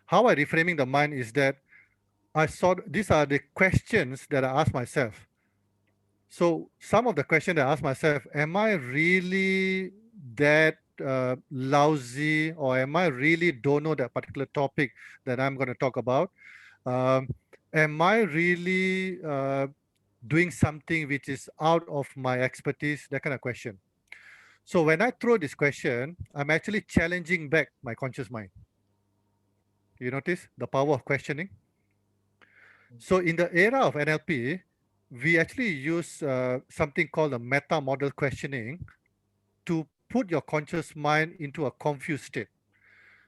How I reframing the mind is that these are the questions that I ask myself. So some of the questions that I ask myself, am I really that lousy, or am I really don't know that particular topic that I'm going to talk about? Am I really doing something which is out of my expertise? That kind of question. So when I throw this question, I'm actually challenging back my conscious mind. You notice the power of questioning? So in the era of NLP, we actually use something called a meta model questioning to put your conscious mind into a confused state.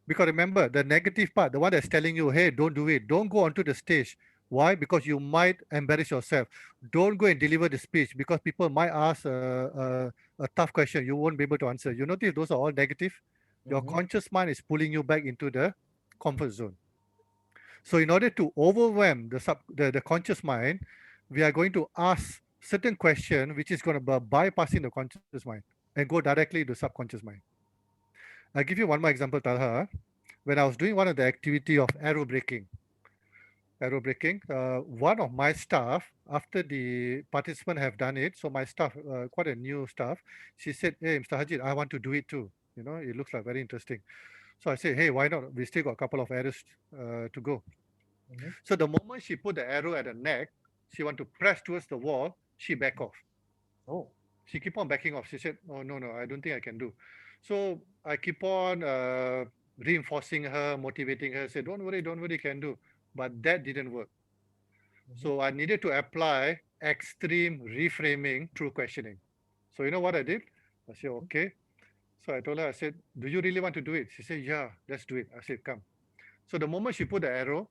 Because remember, the negative part, the one that's telling you, hey, don't do it, don't go onto the stage. Why? Because you might embarrass yourself. Don't go and deliver the speech because people might ask a tough question you won't be able to answer. You notice those are all negative. Your conscious mind is pulling you back into the comfort zone. So in order to overwhelm the conscious mind, we are going to ask certain question which is going to be bypassing the conscious mind and go directly to subconscious mind. I'll give you one more example, Talha. When I was doing one of the activity of aerobraking, one of my staff, after the participant have done it, so my staff, quite a new staff, she said, hey, Mr. Harjit, I want to do it too. It looks like very interesting. So I said, hey, why not? We still got a couple of arrows to go. So the moment she put the arrow at her neck, she want to press towards the wall, she back off. Oh. She keep on backing off. She said, oh, no, I don't think I can do. So I keep on reinforcing her, motivating her, say, don't worry, you can do. But that didn't work. So I needed to apply extreme reframing through questioning. So you know what I did? I said, okay. So I told her, I said, do you really want to do it? She said, yeah, let's do it. I said, come. So the moment she put the arrow,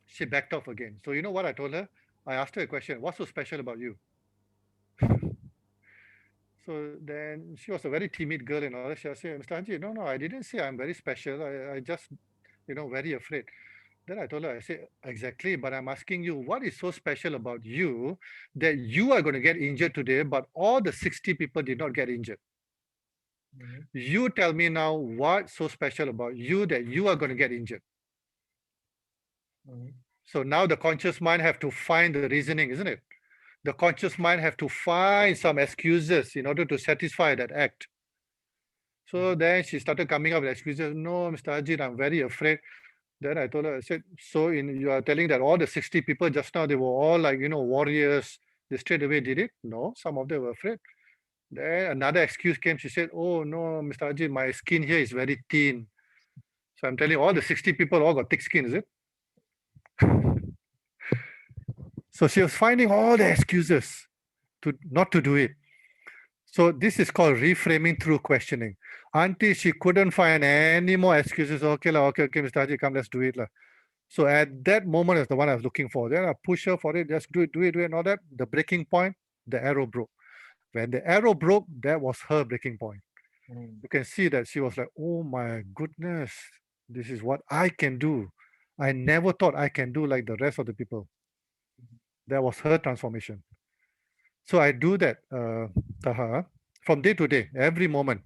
she backed off again. So you know what I told her? I asked her a question, what's so special about you? So then she was a very timid girl and all that. She said, Mr. Haji, no, I didn't say I'm very special. I just, very afraid. Then I told her, I said, exactly, but I'm asking you, what is so special about you that you are going to get injured today, but all the 60 people did not get injured? You tell me now what's so special about you that you are going to get injured. So now the conscious mind have to find the reasoning, isn't it? The conscious mind have to find some excuses in order to satisfy that act. So then she started coming up with excuses. No, Mr. Ajit, I'm very afraid. Then I told her, I said, so you are telling that all the 60 people just now, they were all like, warriors. They straight away did it? No, some of them were afraid. Then another excuse came. She said, oh, no, Mr. Ajit, my skin here is very thin. So I'm telling you, all the 60 people all got thick skin, is it? So she was finding all the excuses to not to do it. So this is called reframing through questioning. Until she couldn't find any more excuses. Okay, okay, Mr. Haji, come, let's do it. So at that moment is the one I was looking for. Then I push her for it, just do it, and all that. The breaking point, the arrow broke. When the arrow broke, that was her breaking point. You can see that she was like, oh my goodness, this is what I can do. I never thought I can do like the rest of the people. That was her transformation. So I do that, Taha, from day to day, every moment.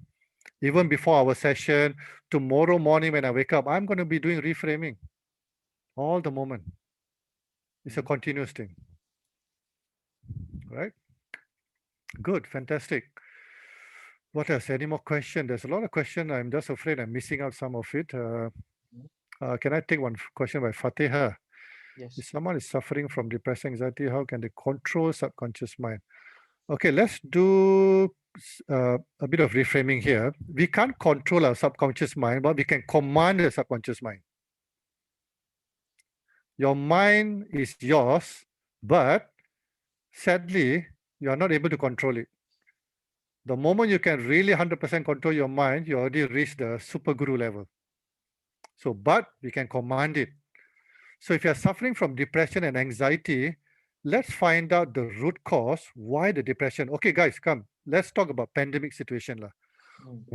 Even before our session, tomorrow morning when I wake up, I'm going to be doing reframing all the moment. It's a continuous thing. Right? Good, fantastic. What else? Any more questions? There's a lot of questions. I'm just afraid I'm missing out some of it. Can I take one question by Fatiha? Yes. If someone is suffering from depression, anxiety, how can they control subconscious mind? Okay, let's do a bit of reframing here. We can't control our subconscious mind, but we can command the subconscious mind. Your mind is yours, but sadly, you are not able to control it. The moment you can really 100% control your mind, you already reach the super guru level. So, but we can command it. So if you're suffering from depression and anxiety, let's find out the root cause, why the depression. Okay, guys, come. Let's talk about pandemic situation.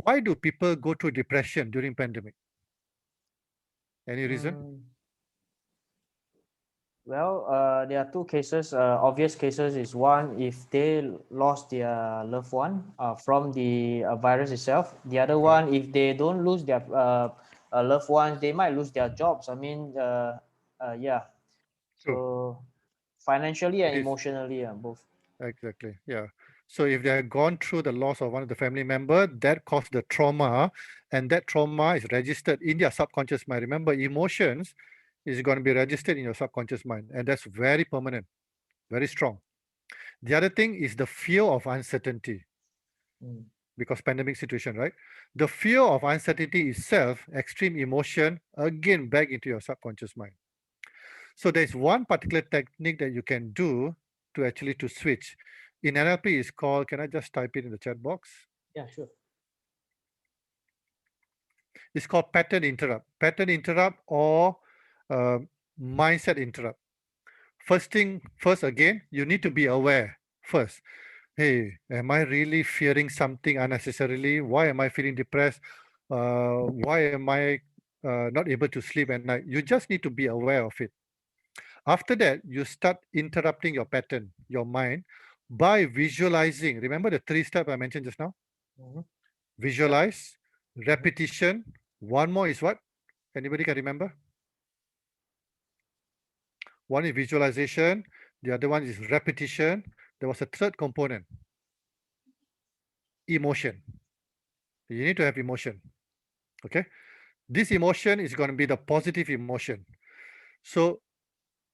Why do people go through depression during pandemic? Any reason? Well, there are two cases. Obvious cases is one, if they lost their loved one from the virus itself. The other one, if they don't lose their loved ones, they might lose their jobs. I mean, yeah. So financially and emotionally, both. Exactly. Yeah. So if they have gone through the loss of one of the family member, that caused the trauma, and that trauma is registered in their subconscious mind. Remember, emotions is going to be registered in your subconscious mind, and that's very permanent, very strong. The other thing is the fear of uncertainty, because pandemic situation, right? The fear of uncertainty itself, extreme emotion, again back into your subconscious mind. So there's one particular technique that you can do to actually to switch. In NLP is called, can I just type it in the chat box? Yeah, sure. It's called pattern interrupt or mindset interrupt. First again, you need to be aware first. Hey, am I really fearing something unnecessarily? Why am I feeling depressed? Why am I not able to sleep at night? You just need to be aware of it. After that, you start interrupting your pattern, your mind, by visualizing. Remember the 3 steps I mentioned just now? Visualize, repetition. One more is what? Anybody can remember? One is visualization. The other one is repetition. There was a third component, emotion. You need to have emotion. Okay. This emotion is going to be the positive emotion. So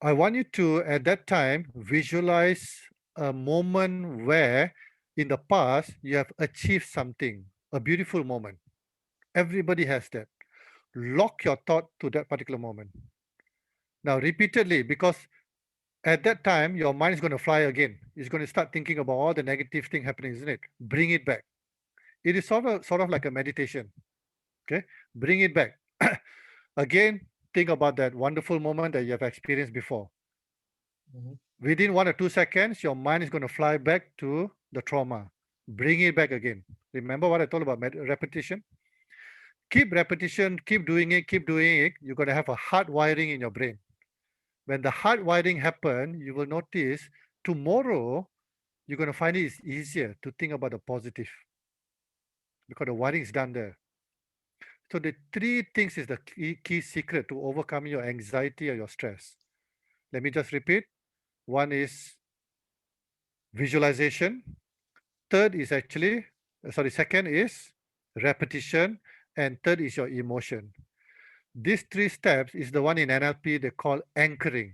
I want you to, at that time, visualize a moment where in the past you have achieved something, a beautiful moment. Everybody has that. Lock your thought to that particular moment. Now, repeatedly, because at that time, your mind is going to fly again. It's going to start thinking about all the negative thing happening, isn't it? Bring it back. It is sort of like a meditation. Okay, bring it back. Again, think about that wonderful moment that you have experienced before. Within 1 or 2 seconds, your mind is going to fly back to the trauma. Bring it back again. Remember what I told about repetition? Keep repetition, keep doing it, keep doing it. You're going to have a hard wiring in your brain. When the hard wiring happen, you will notice tomorrow you're going to find it is easier to think about the positive. because the wiring is done there. So the three things is the key secret to overcoming your anxiety or your stress. Let me just repeat. One is visualization. Third is actually, second is repetition. And third is your emotion. These three steps is the one in NLP they call anchoring.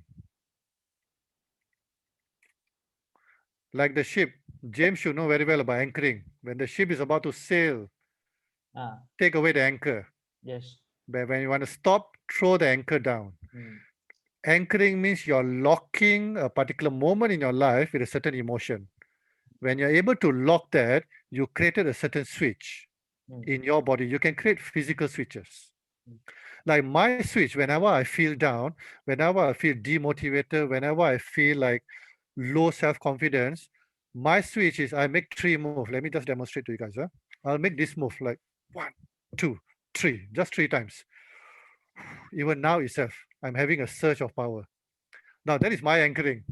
Like the ship, James should know very well about anchoring. When the ship is about to sail, take away the anchor. Yes. But when you want to stop, throw the anchor down. Anchoring means you're locking a particular moment in your life with a certain emotion. When you're able to lock that, you created a certain switch in your body. You can create physical switches. Like my switch, whenever I feel down, whenever I feel demotivated, whenever I feel like low self-confidence, my switch is I make three moves. Let me just demonstrate to you guys. I'll make this move like 1, 2, 3, just 3 times. Even now itself, I'm having a surge of power. Now that is my anchoring.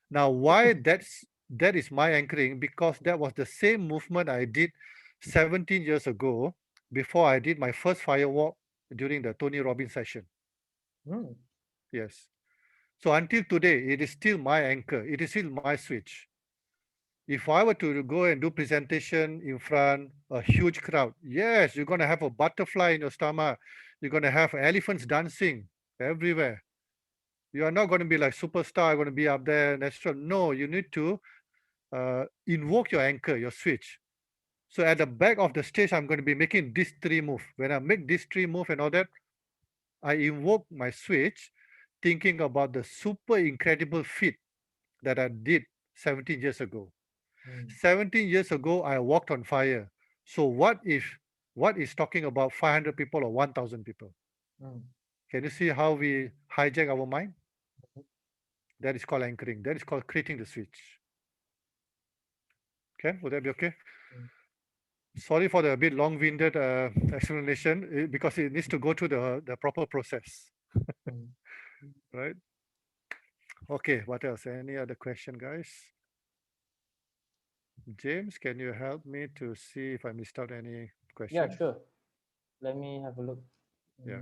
Now why that is my anchoring? Because that was the same movement I did 17 years ago before I did my first firewalk during the Tony Robbins session. Yes. So until today, it is still my anchor. It is still my switch. If I were to go and do presentation in front a huge crowd, yes, you're gonna have a butterfly in your stomach. You're gonna have elephants dancing everywhere. You are not going to be like superstar, going to be up there natural. No, you need to invoke your anchor, your switch. So at the back of the stage, I'm going to be making these three moves. When I make these three moves and all that, I invoke my switch, thinking about the super incredible feat that I did 17 years ago. 17 years ago, I walked on fire. So what is talking about 500 people or 1,000 people? Can you see how we hijack our mind? That is called anchoring. That is called creating the switch. Okay, would that be okay? Sorry for the bit long-winded explanation because it needs to go through the proper process. Right? Okay, what else? Any other question, guys? James, can you help me to see if I missed out any question? Yeah, sure. Let me have a look. Yeah.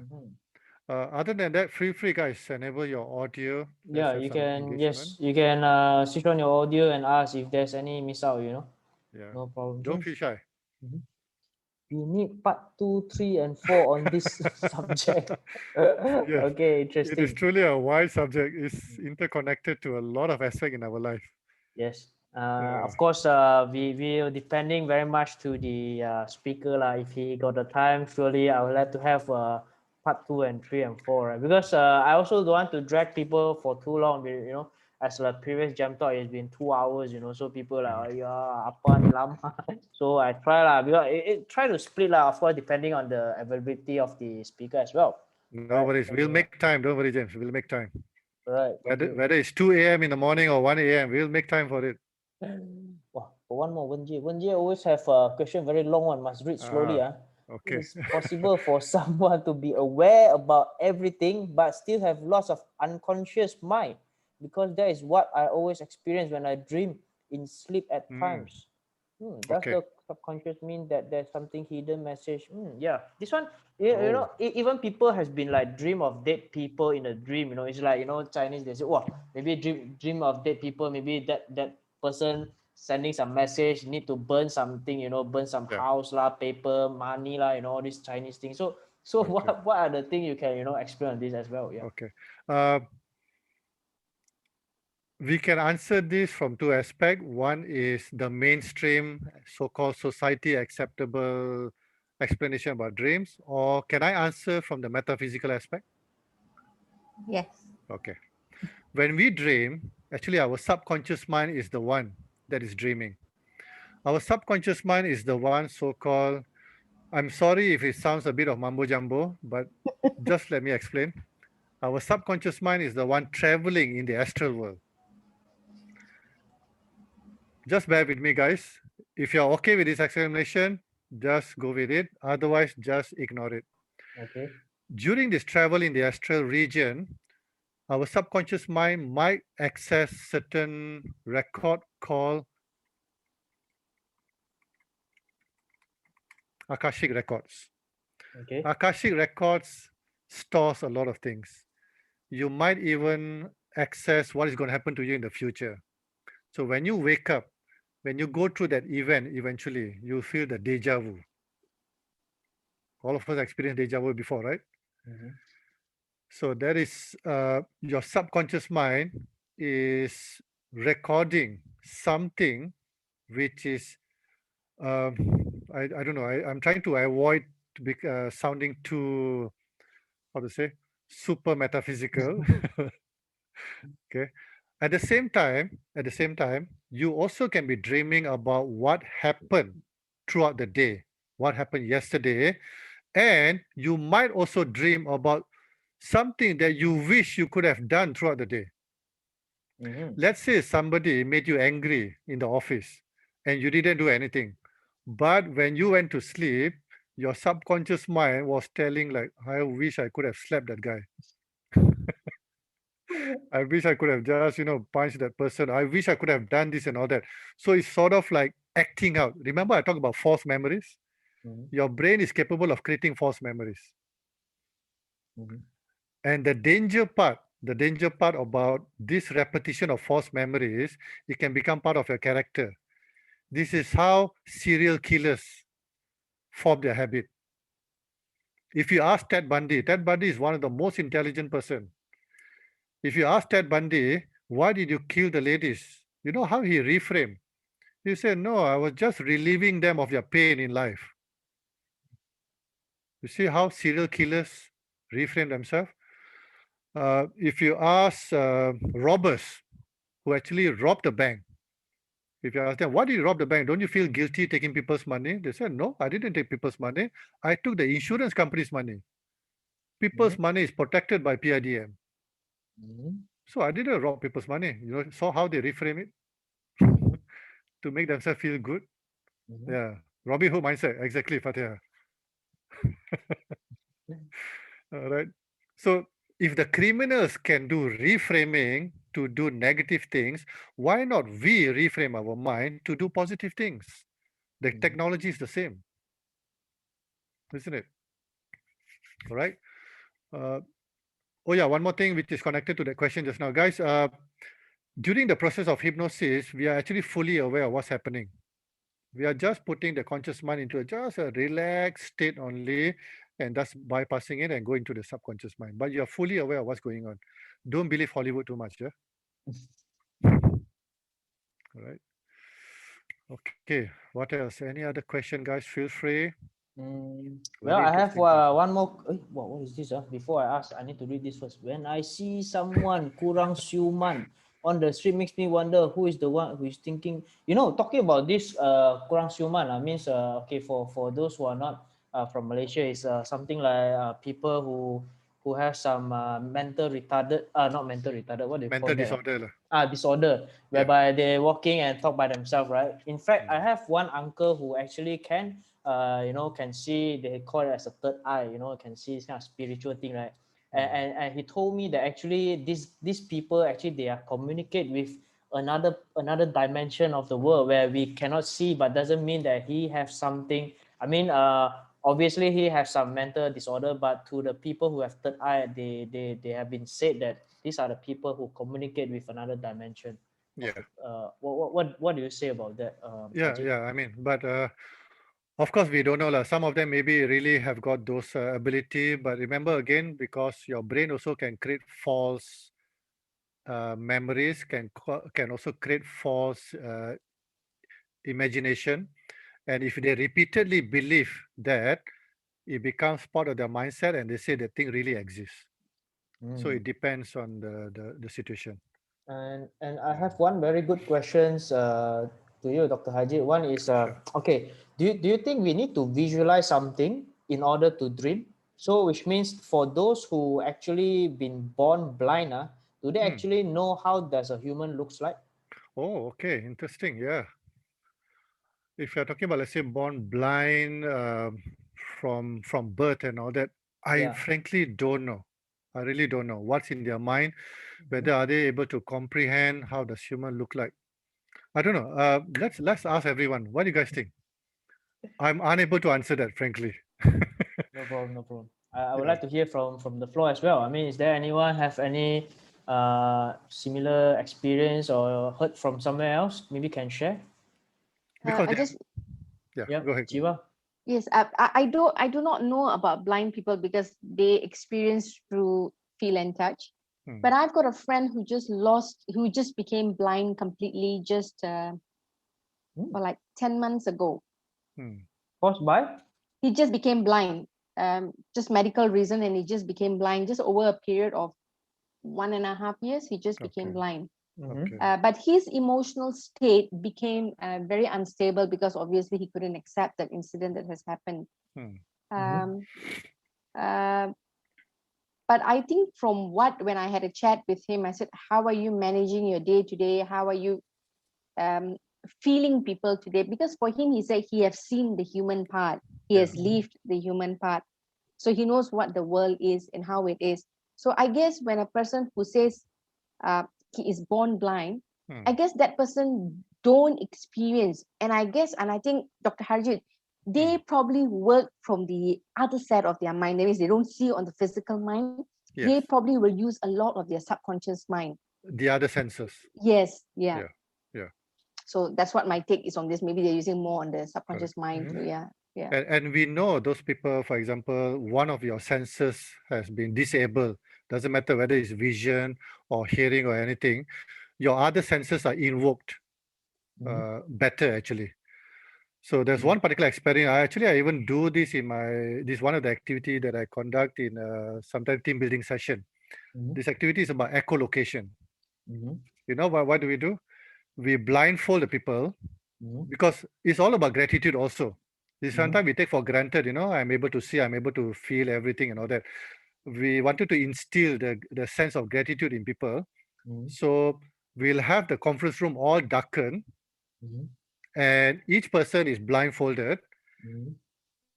Other than that, feel free, guys, enable your audio. Yeah, you can. Yes, you can switch on your audio and ask if there's any miss out. Yeah. No problem. Don't feel shy. We need part 2, 3, and 4 on this subject. Yes. Okay, It is interesting. truly a wide subject. It's interconnected to a lot of aspects in our life. Yes. Of course, we will depending very much to the speaker. If he got the time, surely I would like to have part 2 and 3 and 4, right? Because I also don't want to drag people for too long. As the previous Jamtalk, it's been 2 hours. So people like, yeah, apa ni lama. So I try because try to split of course, depending on the availability of the speaker as well. No worries. We'll make time. Don't worry, James. We'll make time. Right. Whether it's 2 a.m. in the morning or 1 a.m., we'll make time for it. Wow, one more, Wenjie always have a question very long one, must read slowly. Okay. It's possible for someone to be aware about everything but still have lots of unconscious mind, because that is what I always experience when I dream in sleep at times. Does the subconscious mean that there's something hidden message? Yeah, this one, even people has been like dream of dead people in a dream. It's like Chinese, they say, oh, maybe dream of dead people, maybe that person sending some message, need to burn something, burn some house lah, paper, money lah, all these Chinese things. So what are the things you can explain on this as well? Yeah. Okay. We can answer this from two aspects. One is the mainstream, so-called society acceptable explanation about dreams, or can I answer from the metaphysical aspect? Yes. Okay. When we dream, actually our subconscious mind is the one that is dreaming. Our subconscious mind is the one so-called, I'm sorry if it sounds a bit of mumbo jumbo, but just let me explain. Our subconscious mind is the one traveling in the astral world. Just bear with me, guys. If you're okay with this explanation, just go with it. Otherwise, just ignore it. Okay. During this travel in the astral region, our subconscious mind might access certain record called Akashic records. Okay. Akashic records stores a lot of things. You might even access what is going to happen to you in the future. So when you wake up, when you go through that event, eventually you feel the deja vu. All of us experienced deja vu before, right? Mhm. So that is your subconscious mind is recording something which is I don't know. I'm trying to avoid to be, sounding too, how to say, super metaphysical. Okay. At the same time, you also can be dreaming about what happened throughout the day, what happened yesterday, and you might also dream about something that you wish you could have done throughout the day. Mhm. Let's say somebody made you angry in the office and you didn't do anything. But when you went to sleep, your subconscious mind was telling like, I wish I could have slapped that guy. I wish I could have just, punched that person. I wish I could have done this and all that. So it's sort of like acting out. Remember I talked about false memories? Mhm. Your brain is capable of creating false memories. Mhm. And the danger part about this repetition of false memories, it can become part of your character. This is how serial killers form their habit. If you ask Ted Bundy is one of the most intelligent person. If you ask Ted Bundy, why did you kill the ladies? You know how he reframed? He said, no, I was just relieving them of their pain in life. You see how serial killers reframe themselves? If you ask robbers who actually robbed the bank, if you ask them, why did you rob the bank? Don't you feel guilty taking people's money? They said, no, I didn't take people's money. I took the insurance company's money. People's Mhm. money is protected by PIDM. Mhm. So I didn't rob people's money. Saw how they reframe it to make themselves feel good. Mhm. Yeah. Robin Hood mindset, exactly, Fatih. All right. So if the criminals can do reframing to do negative things, why not we reframe our mind to do positive things? The Mhm. technology is the same, isn't it? All right. Uh, oh yeah, one more thing which is connected to that question just now, guys. During the process of hypnosis, we are actually fully aware of what's happening. We are just putting the conscious mind into just a relaxed state only, and thus bypassing it and go into the subconscious mind. But you are fully aware of what's going on. Don't believe Hollywood too much, yeah? All right. Okay. What else? Any other question, guys? Feel free. Well, Very I have interesting question. one more. What is this? Before I ask, I need to read this first. When I see someone kurang siuman on the street, makes me wonder who is the one who is thinking. Talking about this kurang siuman, means okay, for those who are not from Malaysia, is something like people who have some mental retarded, not mental retarded. What do you call Mental that? disorder lah. Disorder, Yeah. whereby they're walking and talk by themselves, right? In fact, I Mm. have one uncle who actually can see, they call it as a third eye, can see this kind of spiritual thing, right? And he told me that actually these people actually they are communicate with another dimension of the world where we cannot see, but doesn't mean that he have something. I mean, obviously he has some mental disorder, but to the people who have third eye, they have been said that these are the people who communicate with another dimension of Yeah. the what do you say about that, Yeah. Harjit? Yeah. I mean, but of course, we don't know lah. Some of them maybe really have got those ability, but remember again, because your brain also can create false memories, can also create false imagination, and if they repeatedly believe that, it becomes part of their mindset, and they say the thing really exists. So it depends on the situation. And I have one very good questions to you, Dr. Haji. One is Sure. okay. Do you think we need to visualize something in order to dream? So which means for those who actually been born blind, do they Hmm. actually know how does a human looks like? Oh, okay, interesting. Yeah. If you're talking about, let's say, born blind from birth and all that, I Yeah. frankly don't know. I really don't know what's in their mind. Whether are they able to comprehend how does human look like? I don't know. Let's ask everyone. What do you guys think? I'm unable to answer that, frankly. No problem, no problem. I would like to hear from the floor as well. I mean, is there anyone have any similar experience or heard from somewhere else? Maybe can share. Because I just Yeah, go ahead. Jiva. Yes, I do not know about blind people because they experience through feel and touch. But I've got a friend who just became blind completely just for like 10 months ago. Caused by? He just became blind, just medical reason, and he just became blind just over a period of 1.5 years. He just became blind. But his emotional state became very unstable because obviously he couldn't accept that incident that has happened. But I think when I had a chat with him, I said, how are you managing your day today? How are you feeling people today? Because for him, he said he has seen the human part. He has lived the human part. So he knows what the world is and how it is. So I guess when a person who says he is born blind, I guess that person don't experience. And I think Dr. Harjit, they probably work from the other side of their mind. That means they don't see on the physical mind. They probably will use a lot of their subconscious mind. The other senses. Yes, yeah. Yeah. So that's what my take is on this. Maybe they're using more on the subconscious mind. Yeah. And we know those people, for example, one of your senses has been disabled. Doesn't matter whether it's vision or hearing or anything. Your other senses are invoked better, actually. So there's one particular experiment. I even do this this one of the activity that I conduct in sometimes team building session. This activity is about echolocation. You know what do we do? We blindfold the people because it's all about gratitude also. Sometimes we take for granted, I'm able to see, I'm able to feel everything and all that. We wanted to instill the sense of gratitude in people. So we'll have the conference room all darkened and each person is blindfolded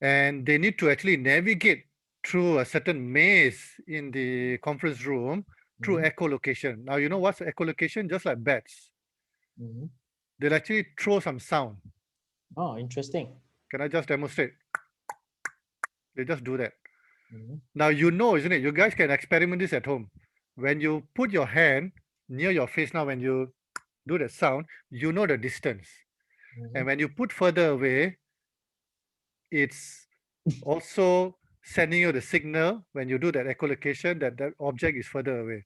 and they need to actually navigate through a certain maze in the conference room through echolocation. Now, you know what's echolocation? Just like bats. They'll actually throw some sound. Oh, interesting. Can I just demonstrate? They just do that. Now, isn't it? You guys can experiment this at home. When you put your hand near your face now, when you do that sound, you know the distance. And when you put further away, it's also sending you the signal when you do that echolocation that that object is further away.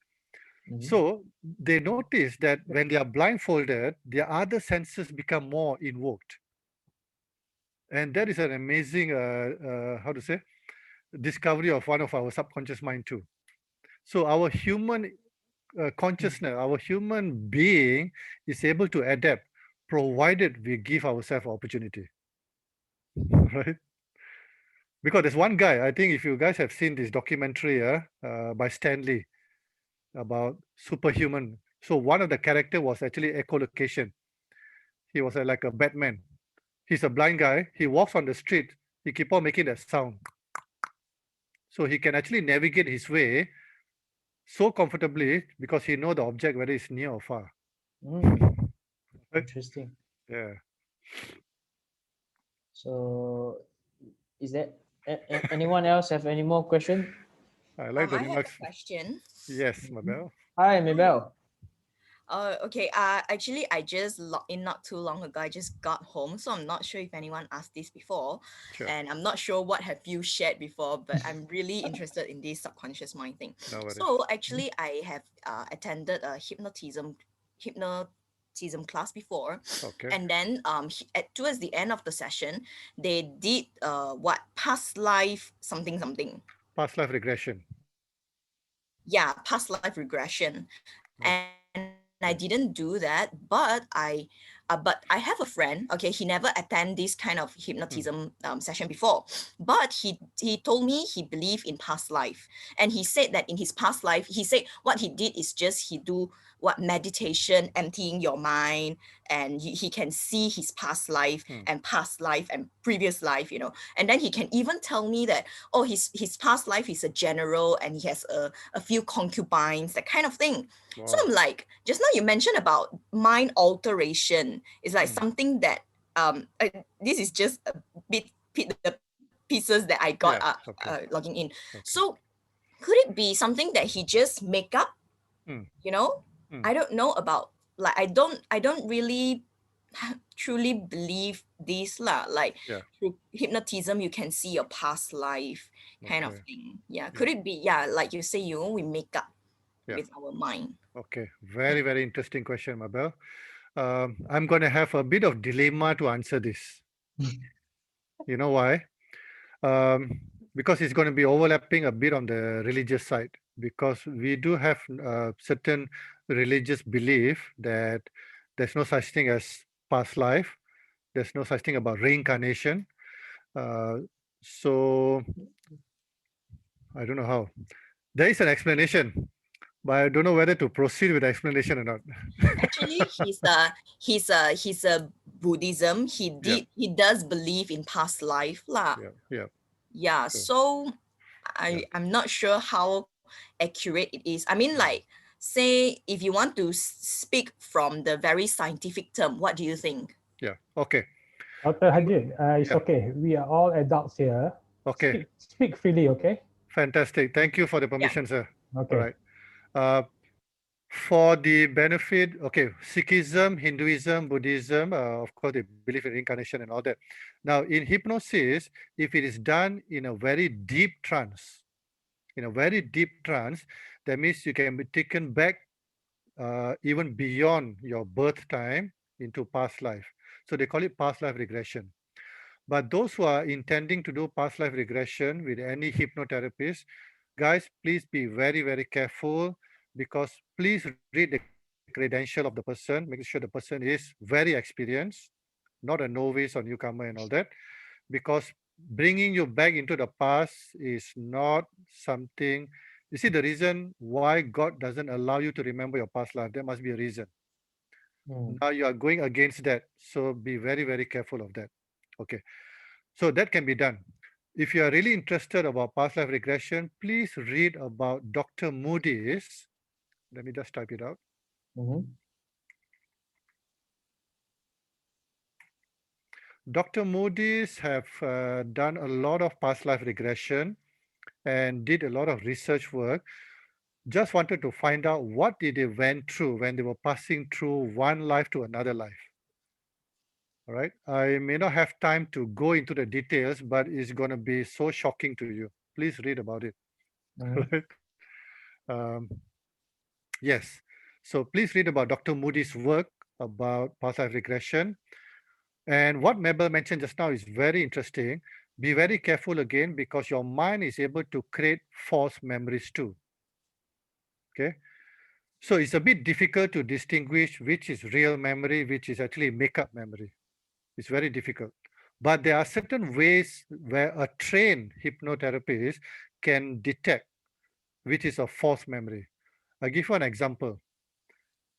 So they notice that when they are blindfolded, their other senses become more invoked. And that is an amazing, discovery of one of our subconscious mind too. So our human consciousness, our human being is able to adapt, provided we give ourselves opportunity, right? Because there's one guy, I think if you guys have seen this documentary by Stanley about superhuman. So one of the character was actually echolocation. He was like a Batman. He's a blind guy. He walks on the street. He keep on making that sound. So he can actually navigate his way so comfortably because he know the object whether it's near or far. Interesting. Yeah. So, is there anyone else have any more questions? I like the I have remarks. a question. Yes, Mabel. Hi, Mabel. Okay. Actually, I just logged in not too long ago. I just got home, so I'm not sure if anyone asked this before, and I'm not sure what have you shared before. But I'm really interested in this subconscious mind thing. So actually, I have attended a hypnotism class before, and then towards the end of the session, they did past life something. Past life regression. Yeah, past life regression, and I didn't do that, but I have a friend. Okay, he never attend this kind of hypnotism session before, but he told me he believed in past life, and he said that in his past life, he said what he did is just he do meditation, emptying your mind, and he can see his past life and previous life, and then he can even tell me that his past life is a general and he has a few concubines, that kind of thing. So I'm like, just now you mentioned about mind alteration is like something that this is just a the pieces that I got logging in. So could it be something that he just make up? You know, I don't know about, like, I don't really truly believe this lah. Like through hypnotism, you can see your past life kind of thing. Yeah. Could it be, like you say, we make up with our mind? Okay. Very, very interesting question, Mabel. I'm going to have a bit of dilemma to answer this. You know why? Because it's going to be overlapping a bit on the religious side, because we do have certain religious belief that there's no such thing as past life. There's no such thing about reincarnation. So I don't know how. There is an explanation, but I don't know whether to proceed with the explanation or not. Actually, he's a Buddhism. He does believe in past life lah. Yeah. So I'm not sure how accurate it is. I mean, like, say if you want to speak from the very scientific term, what do you think? Yeah. Okay. Dr. Harjit, it's okay. We are all adults here. Okay. Speak freely, okay? Fantastic. Thank you for the permission, sir. Okay. All right. For the benefit, okay, Sikhism, Hinduism, Buddhism, of course, they believe in reincarnation and all that. Now, in hypnosis, if it is done in a very deep trance, that means you can be taken back even beyond your birth time into past life. So they call it past life regression. But those who are intending to do past life regression with any hypnotherapist, guys, please be very, very careful, because please read the credential of the person, making sure the person is very experienced, not a novice or newcomer and all that, because bringing you back into the past is not something. You see, the reason why God doesn't allow you to remember your past life, there must be a reason. Now you are going against that, so be very, very careful of that. Okay, so that can be done. If you are really interested about past life regression, please read about Dr. Moody's. Let me just type it out. Dr. Moody's have done a lot of past life regression and did a lot of research work. Just wanted to find out what did they went through when they were passing through one life to another life. All right. I may not have time to go into the details, but it's going to be so shocking to you. Please read about it. Right? Yes. So please read about Dr. Moody's work about past life regression. And what Mabel mentioned just now is very interesting. Be very careful again, because your mind is able to create false memories too. Okay. So it's a bit difficult to distinguish which is real memory, which is actually make-up memory. It's very difficult. But there are certain ways where a trained hypnotherapist can detect which is a false memory. I'll give you an example.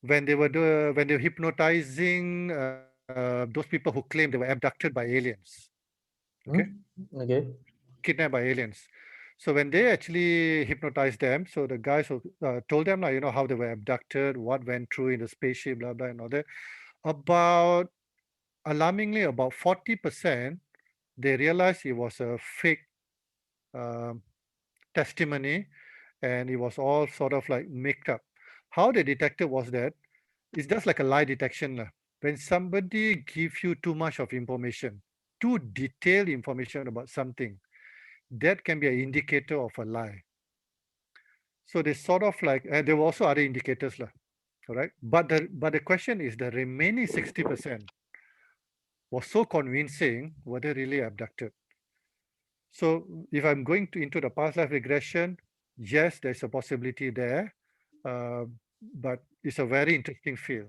When they were hypnotizing those people who claim they were abducted by aliens, okay, kidnapped by aliens. So when they actually hypnotized them, so the guys who told them, like, how they were abducted, what went through in the spaceship, blah blah, and all that. Alarmingly, about 40%, they realized it was a fake um, testimony, and it was all sort of like made up. How they detected was that it's just like a lie detection. When somebody gives you too much of information, too detailed information about something, that can be an indicator of a lie. So they sort of like, and there were also other indicators, all right? But the question is, the remaining 60% was so convincing, were they really abducted? So if I'm going into the past life regression, yes, there's a possibility there, but it's a very interesting field.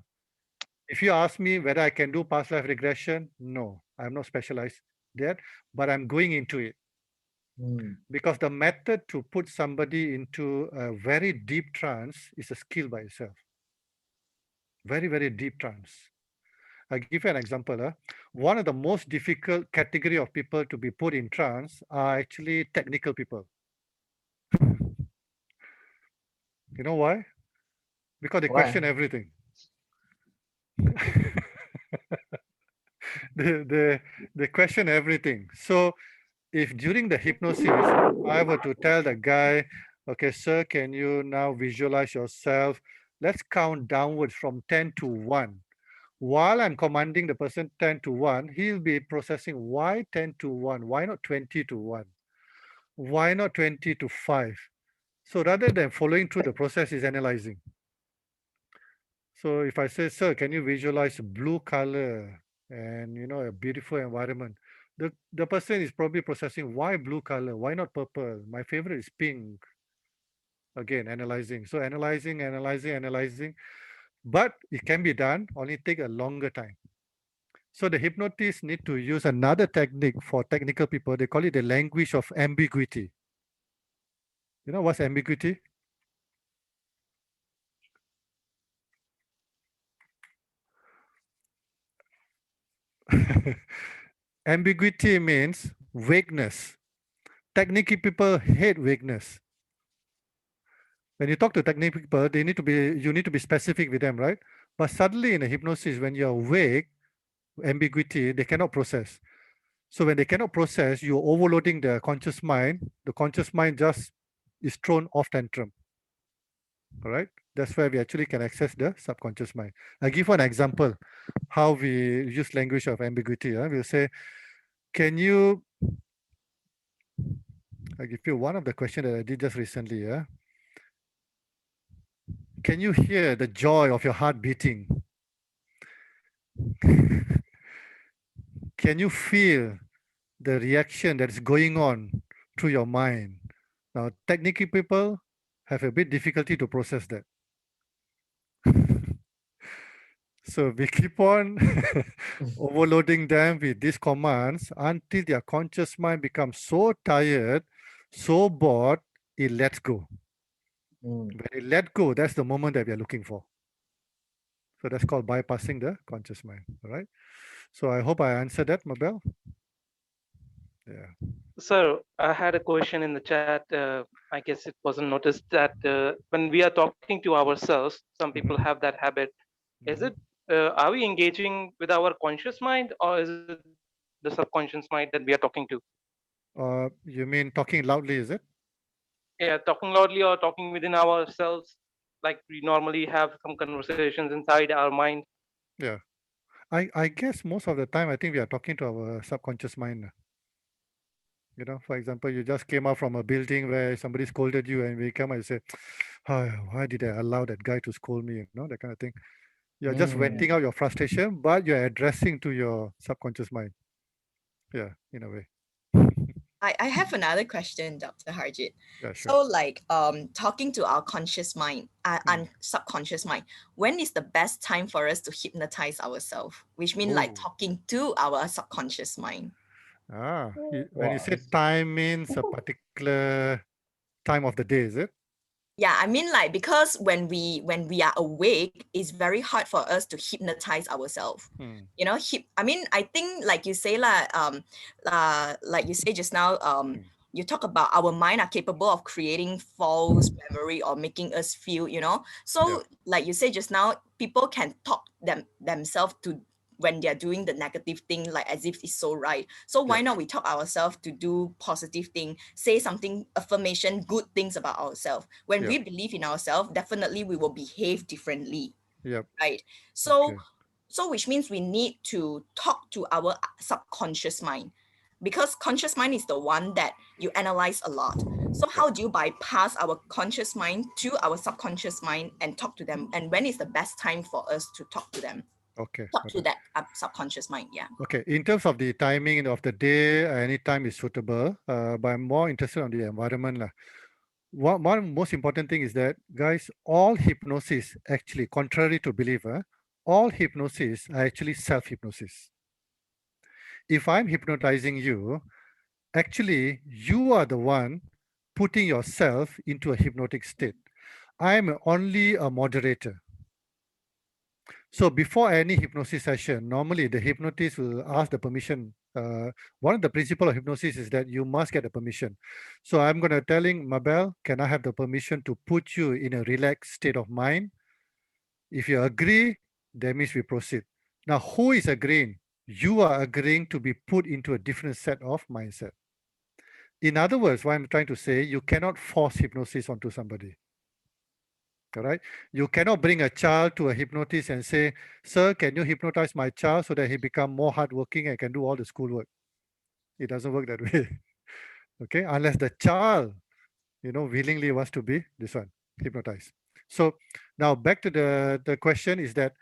If you ask me whether I can do past life regression, no, I'm not specialized there, but I'm going into it. Because the method to put somebody into a very deep trance is a skill by itself. Very, very deep trance. I'll give you an example. One of the most difficult category of people to be put in trance are actually technical people. You know why? Because they question everything. they question everything. So if during the hypnosis, I were to tell the guy, okay, sir, can you now visualize yourself? Let's count downwards from 10 to 1. While I'm commanding the person 10 to 1, he'll be processing why 10 to 1? Why not 20 to 1? Why not 20 to 5? So rather than following through the process, is analyzing. So if I say, sir, can you visualize blue color and a beautiful environment? The person is probably processing why blue color, why not purple? My favorite is pink. Again, analyzing. So analyzing. But it can be done, only take a longer time. So the hypnotists need to use another technique for technical people. They call it the language of ambiguity. You know what's ambiguity? Ambiguity means vagueness. Technical people hate vagueness. When you talk to technical people, you need to be specific with them, right? But suddenly in a hypnosis, when you're vague, ambiguity, they cannot process. So when they cannot process, you're overloading the conscious mind. The conscious mind just is thrown off tantrum. All right. That's where we actually can access the subconscious mind. I'll give one example how we use language of ambiguity. We'll say, can you, I'll give you one of the questions that I did just recently. Can you hear the joy of your heart beating? Can you feel the reaction that is going on through your mind? Now, technical people have a bit difficulty to process that. So we keep on overloading them with these commands until their conscious mind becomes so tired, so bored, it lets go. When it let go, that's the moment that we are looking for. So that's called bypassing the conscious mind. All right. So I hope I answered that, Mabel. Yeah. Sir, I had a question in the chat. I guess it wasn't noticed that when we are talking to ourselves, some people have that habit. Is it, are we engaging with our conscious mind, or is it the subconscious mind that we are talking to? You mean talking loudly, is it? Yeah, talking loudly or talking within ourselves, like we normally have some conversations inside our mind. Yeah. I guess most of the time, I think we are talking to our subconscious mind. For example, you just came out from a building where somebody scolded you, and we come and say, oh, why did I allow that guy to scold me? That kind of thing. You're just venting out your frustration, but you're addressing to your subconscious mind. Yeah, in a way. I have another question, Dr. Harjit. Yeah, sure. So like talking to our conscious mind and subconscious mind, when is the best time for us to hypnotize ourselves? Which means like talking to our subconscious mind. When you say time means a particular time of the day, is it? Yeah, I mean like because when we are awake, it's very hard for us to hypnotize ourselves. I mean, I think like you say like you say just now, you talk about our mind are capable of creating false memory or making us feel, So like you say just now, people can talk themselves to when they're doing the negative thing, like as if it's so right. So why not we talk ourselves to do positive thing, say something, affirmation, good things about ourselves. When we believe in ourselves, definitely we will behave differently. Right. So which means we need to talk to our subconscious mind, because conscious mind is the one that you analyze a lot. So how do you bypass our conscious mind to our subconscious mind and talk to them? And when is the best time for us to talk to them? Talk to that subconscious mind. Okay, in terms of the timing of the day, any time is suitable, but I'm more interested on the environment. One most important thing is that, guys, all hypnosis, actually, contrary to belief, all hypnosis are actually self-hypnosis. If I'm hypnotizing you, actually, you are the one putting yourself into a hypnotic state. I'm only a moderator. So before any hypnosis session, normally the hypnotist will ask the permission. One of the principles of hypnosis is that you must get the permission. So I'm going to telling Mabel, can I have the permission to put you in a relaxed state of mind? If you agree, that means we proceed. Now, who is agreeing? you are agreeing to be put into a different set of mindset. In other words, what I'm trying to say, you cannot force hypnosis onto somebody. All right. You cannot bring a child to a hypnotist and say, "Sir, can you hypnotize my child so that he become more hardworking and can do all the schoolwork?" It doesn't work that way. Okay, unless the child, willingly wants to be this one hypnotized. So now back to the question is that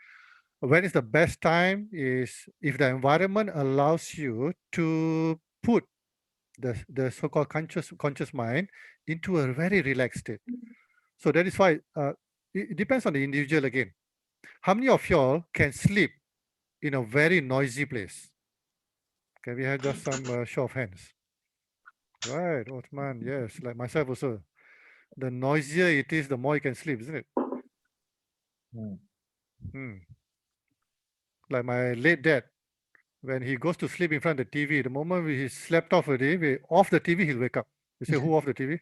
when is the best time is if the environment allows you to put the so-called conscious mind into a very relaxed state. So that is why it depends on the individual again. How many of y'all can sleep in a very noisy place? Can we have just some show of hands? Right, Othman, yes, like myself also. The noisier it is, the more you can sleep, isn't it? Hmm. Like my late dad, when he goes to sleep in front of the TV, the moment he slept off already, we off the TV, he'll wake up. You say, who off the TV?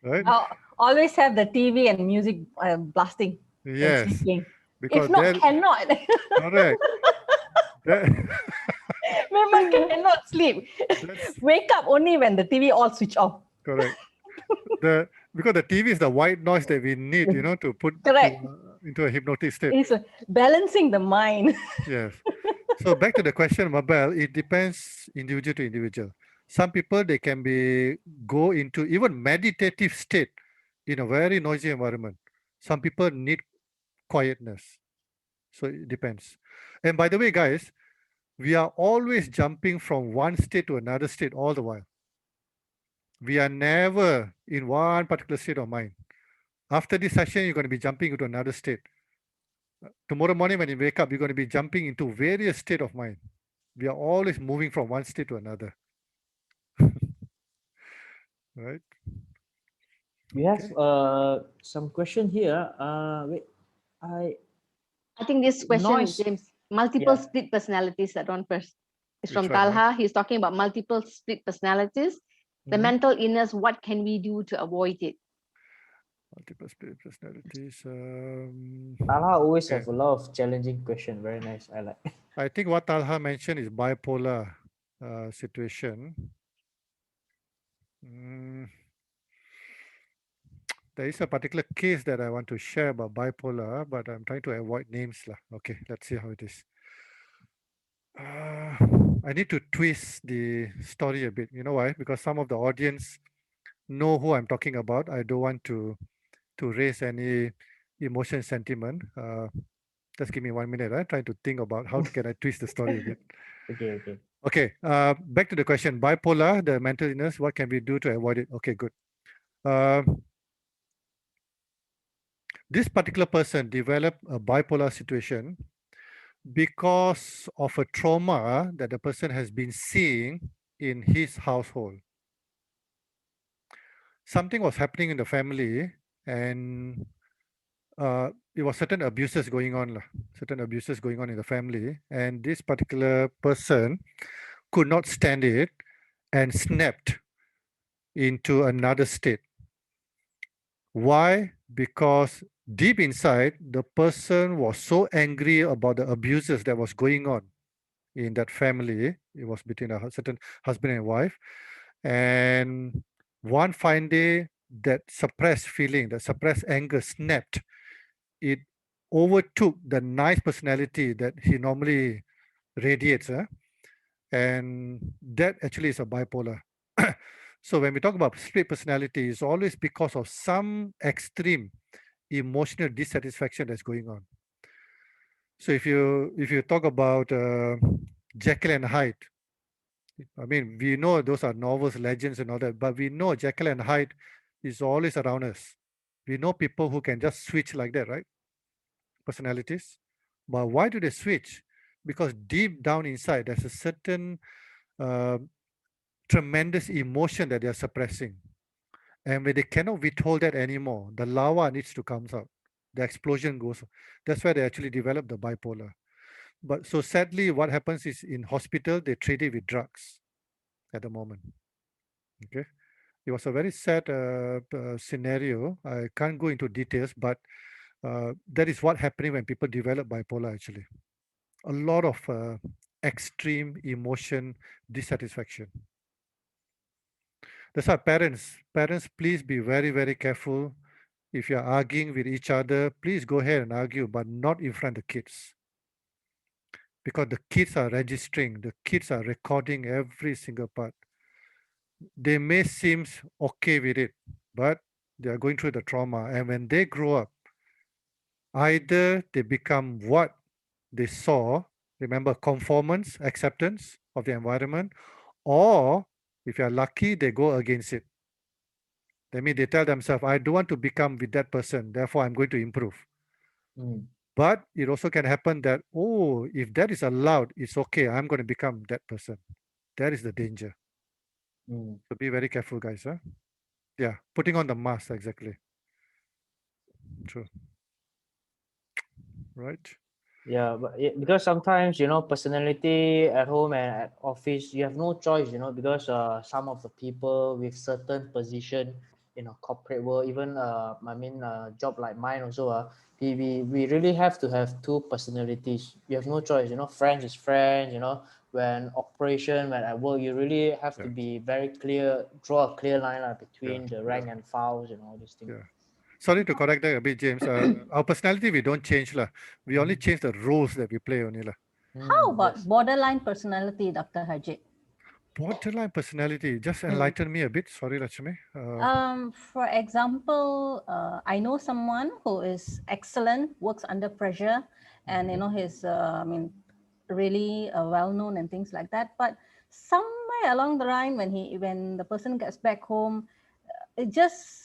Right? Always have the TV and music blasting when Yes, sleeping. because If not, that cannot. correct. That, Memang cannot sleep. that's Wake up only when the TV all switch off. correct. Because the TV is the white noise that we need, to put Correct. into a hypnotic state. It's balancing the mind. Yes. So back to the question, Mabel, it depends individual to individual. Some people they can go into even meditative state in a very noisy environment. Some people need quietness. So it depends. And by the way, guys, we are always jumping from one state to another state all the while. We are never in one particular state of mind. After this session, you're going to be jumping into another state. Tomorrow morning when you wake up, you're going to be jumping into various state of mind. We are always moving from one state to another. Right? We have some question here. Wait, I think this question, Noise. James, multiple Yeah. split personalities, that one first. It's Which from one, Talha. He's talking about multiple split personalities. The Mhm. mental illness, what can we do to avoid it? Multiple spirit personalities. Talha always Okay. have a lot of challenging question. Very nice. I like. I think what Talha mentioned is bipolar situation. There is a particular case that I want to share about bipolar, but I'm trying to avoid names lah. Okay, let's see how it is. I need to twist the story a bit. You know why? Because some of the audience know who I'm talking about. I don't want to raise any emotion sentiment. Just give me 1 minute. Trying to think about how can I twist the story a bit. Okay. Okay, back to the question. Bipolar, the mental illness, what can we do to avoid it? Okay, good. This particular person developed a bipolar situation because of a trauma that the person has been seeing in his household. Something was happening in the family, and it was certain abuses going on, certain abuses going on in the family, and this particular person could not stand it and snapped into another state. Why? Because deep inside, the person was so angry about the abuses that was going on in that family. It was between a certain husband and wife. And one fine day, that suppressed feeling, that suppressed anger snapped. It overtook the nice personality that he normally radiates. And that actually is a bipolar. So when we talk about split personality, it's always because of some extreme emotional dissatisfaction that's going on. So if you talk about Jekyll and Hyde, I mean, we know those are novels, legends, and all that, but we know Jekyll and Hyde is always around us. We know people who can just switch like that, right? Personalities. But why do they switch? Because deep down inside, there's a certain uh, tremendous emotion that they're suppressing. And when they cannot withhold that anymore, the lava needs to come out. The explosion goes. That's why they actually develop the bipolar. But so sadly, what happens is in hospital, they treat it with drugs at the moment. Okay. It was a very sad scenario. I can't go into details, but that is what happening when people develop bipolar actually. a lot of extreme emotion dissatisfaction. That's why parents, please be very, very careful. If you're arguing with each other, please go ahead and argue, but not in front of the kids. Because the kids are registering, the kids are recording every single part. They may seem okay with it, but they are going through the trauma. And when they grow up, either they become what they saw, remember, conformance, acceptance of the environment, or if you're lucky, they go against it. That means they tell themselves, I don't want to become with that person, therefore I'm going to improve. But it also can happen that, oh, if that is allowed, it's okay, I'm going to become that person. That is the danger. So be very careful, guys. Huh? Yeah, putting on the mask, exactly. True. Right? Yeah, but because sometimes, you know, personality at home and at office, you have no choice, you know, because some of the people with certain position in a corporate world, even job like mine also, we really have to have two personalities. You have no choice, you know, friends is friends, you know, when at work, you really have to be very clear, draw a clear line between the rank and files and all these things. Yeah. Sorry to correct that a bit, James. Our personality, we don't change. We only change the roles that we play only. How about borderline personality, Dr. Harjit? Borderline personality, just enlighten me a bit. Sorry, Lakshmi. For example, I know someone who is excellent, works under pressure, and you know he's really well known and things like that. But somewhere along the line, when the person gets back home, it's just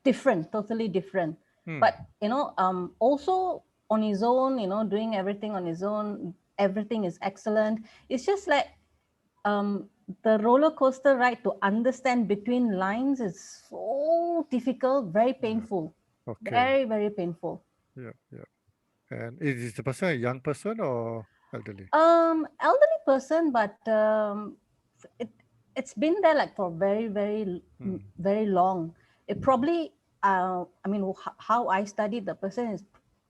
different, totally different. But you know, also on his own, you know, doing everything on his own, everything is excellent. It's just like the roller coaster ride to understand between lines is so difficult, very painful. Okay. Very, very painful. Yeah. And is the person a young person or elderly? Elderly person, but it's been there like for very, very, very long. It probably, how I studied the person is,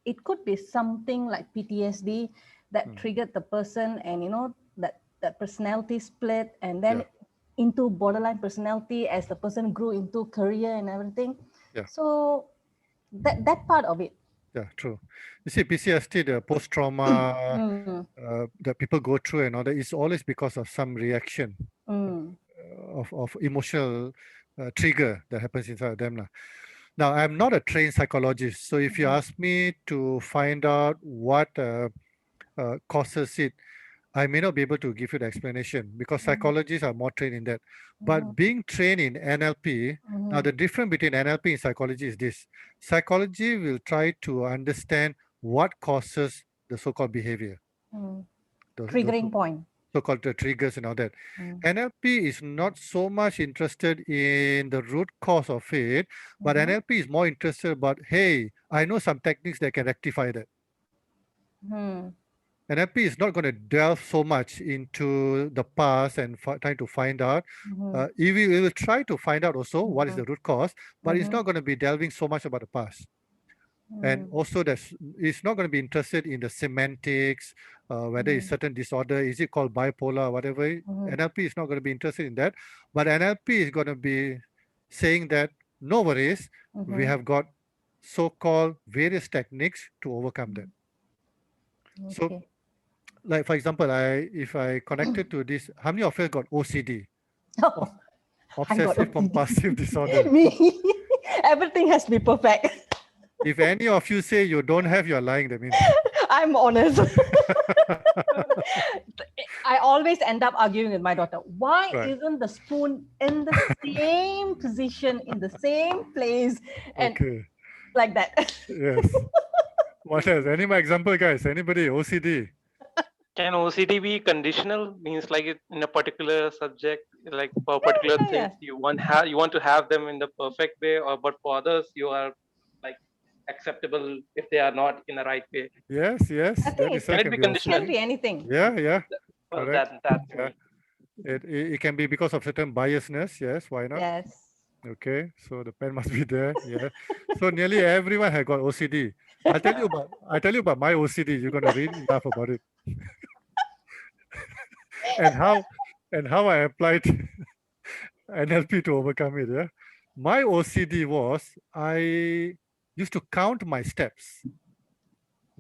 it could be something like PTSD that triggered the person, and you know that personality split, and then into borderline personality as the person grew into career and everything. Yeah. So that part of it. Yeah, true. You see, PCST, the post-trauma that people go through and all that, is always because of some reaction of emotional trigger that happens inside them. Now, I'm not a trained psychologist, so if you ask me to find out what causes it, I may not be able to give you the explanation because psychologists are more trained in that. But being trained in NLP, now the difference between NLP and psychology is this. Psychology will try to understand what causes the so-called behavior. Triggering point. So-called triggers and all that. NLP is not so much interested in the root cause of it, but NLP is more interested about, hey, I know some techniques that can rectify that. NLP is not going to delve so much into the past and trying to find out. It will try to find out also what is the root cause, but it's not going to be delving so much about the past. And also it's not going to be interested in the semantics, whether it's certain disorder, is it called bipolar, whatever. NLP is not going to be interested in that. But NLP is going to be saying that no worries, we have got so-called various techniques to overcome that. So, like for example, if I connected to this, how many of you got OCD? Obsessive compulsive disorder. Me. Everything has to be perfect. If any of you say you don't have, you're lying. That means I'm honest. I always end up arguing with my daughter. Why isn't the spoon in the same position, in the same place? And like that. Yes. What else? Any more example, guys? Anybody? OCD? Can OCD be conditional? Means like in a particular subject, like for particular things, you want to have them in the perfect way, or but for others, you are like acceptable if they are not in the right way. Yes. I think Can it be conditional? It can be anything. Yeah. Well, correct. that's It can be because of certain biasness. Yes. Why not? Yes. Okay. So the pen must be there. Yeah. So nearly everyone has got OCD. I tell you about my OCD. You're gonna really laugh about it. and how I applied NLP to overcome it. Yeah? My OCD was I used to count my steps.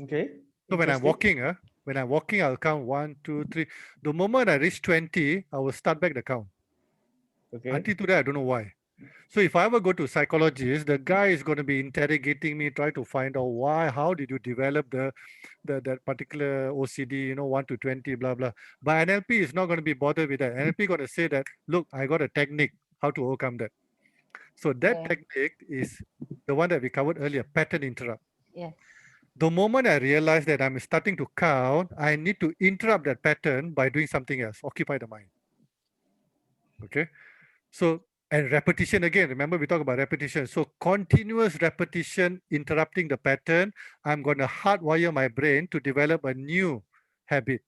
Okay. So when I'm walking, I'll count 1, 2, 3. The moment I reach 20, I will start back the count. Okay. Until today, I don't know why. So if I ever go to psychologist, the guy is going to be interrogating me, try to find out why, how did you develop that particular OCD, 1 to 20, blah, blah. But NLP is not going to be bothered with that. NLP going to say that, look, I got a technique, how to overcome that. So that technique is the one that we covered earlier, pattern interrupt. Yes. The moment I realize that I'm starting to count, I need to interrupt that pattern by doing something else, occupy the mind. Okay. So, and repetition again, remember we talk about repetition. So continuous repetition, interrupting the pattern, I'm going to hardwire my brain to develop a new habit.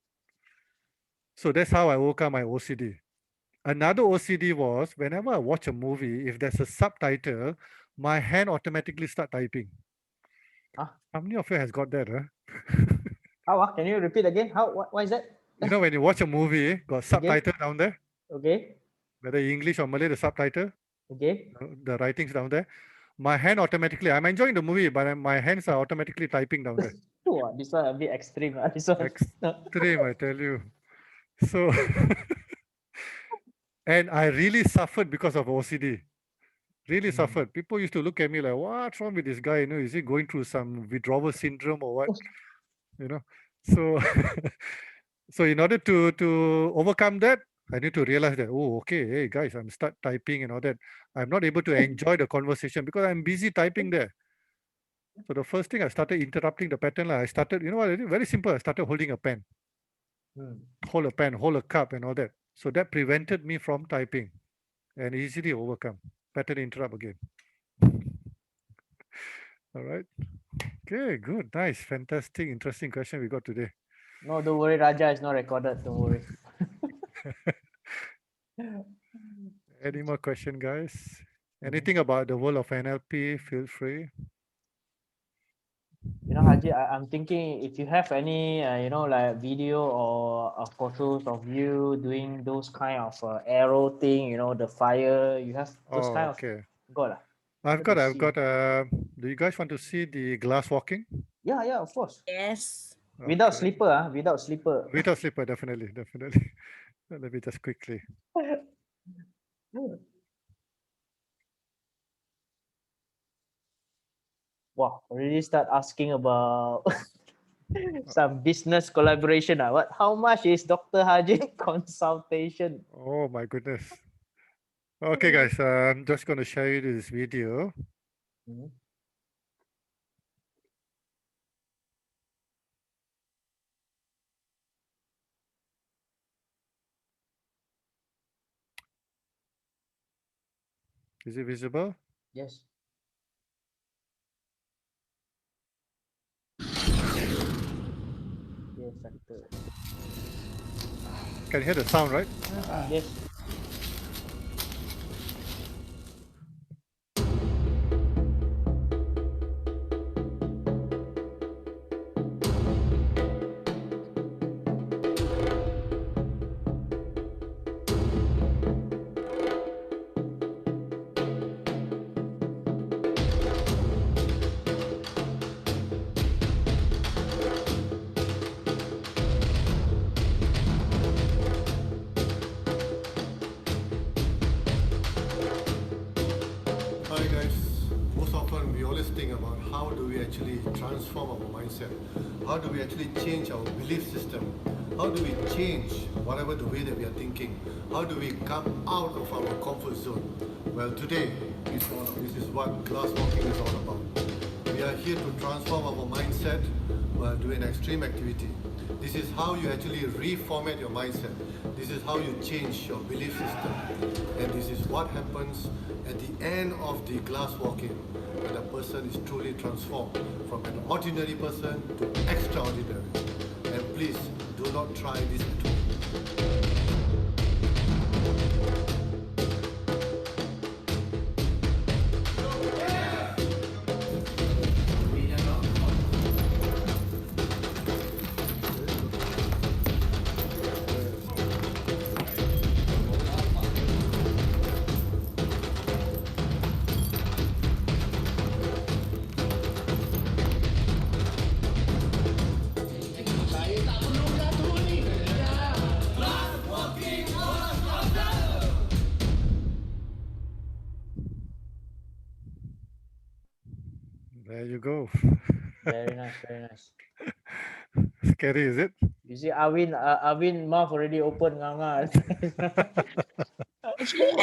So that's how I overcome my OCD. Another OCD was whenever I watch a movie, if there's a subtitle, my hand automatically start typing. How many of you has got that? How? Can you repeat again? How? Why is that? When you watch a movie, got subtitle down there. Okay. Whether English or Malay, the subtitle. Okay. The writings down there. My hand automatically, I'm enjoying the movie, but my hands are automatically typing down there. Oh, this one a bit extreme. This one. Extreme, I tell you. So, and I really suffered because of OCD. Really suffered. People used to look at me like, what's wrong with this guy? Is he going through some withdrawal syndrome or what? So, so in order to overcome that, I need to realize that, oh, okay, hey guys, I'm start typing and all that. I'm not able to enjoy the conversation because I'm busy typing there. So the first thing I started interrupting the pattern. I started, very simple. I started holding a pen. Hold a pen, hold a cup and all that. So that prevented me from typing and easily overcome. Pattern interrupt again. All right. Okay, good, nice, fantastic, interesting question we got today. No, don't worry, Raja, it's not recorded. Don't worry. Any more question, guys? Anything about the world of NLP, feel free. Haji, I'm thinking if you have any, like video or photos of you doing those kind of arrow thing, the fire, you have those kind of. Got I've got. Do you guys want to see the glass walking? Yeah, of course. Yes. Without slipper, Without slipper. Without slipper, definitely. Let me just quickly. Wow, already start asking about some business collaboration. How much is Dr. Harjit consultation? Oh my goodness. Okay, guys, I'm just going to show you this video. Is it visible? Yes. Can you hear the sound, right? Yes. Hi guys, most often we always think about how do we actually transform our mindset? How do we actually change our belief system? How do we change whatever the way that we are thinking? How do we come out of our comfort zone? Well, today this is what glass walking is all about. We are here to transform our mindset while doing extreme activity. This is how you actually reformat your mindset. This is how you change your belief system. And this is what happens at the end of the glass walking, when a person is truly transformed from an ordinary person to extraordinary. And please do not try this at home. There you go. Very nice, very nice. Scary, is it? You see, Arvin mouth already open, Actually,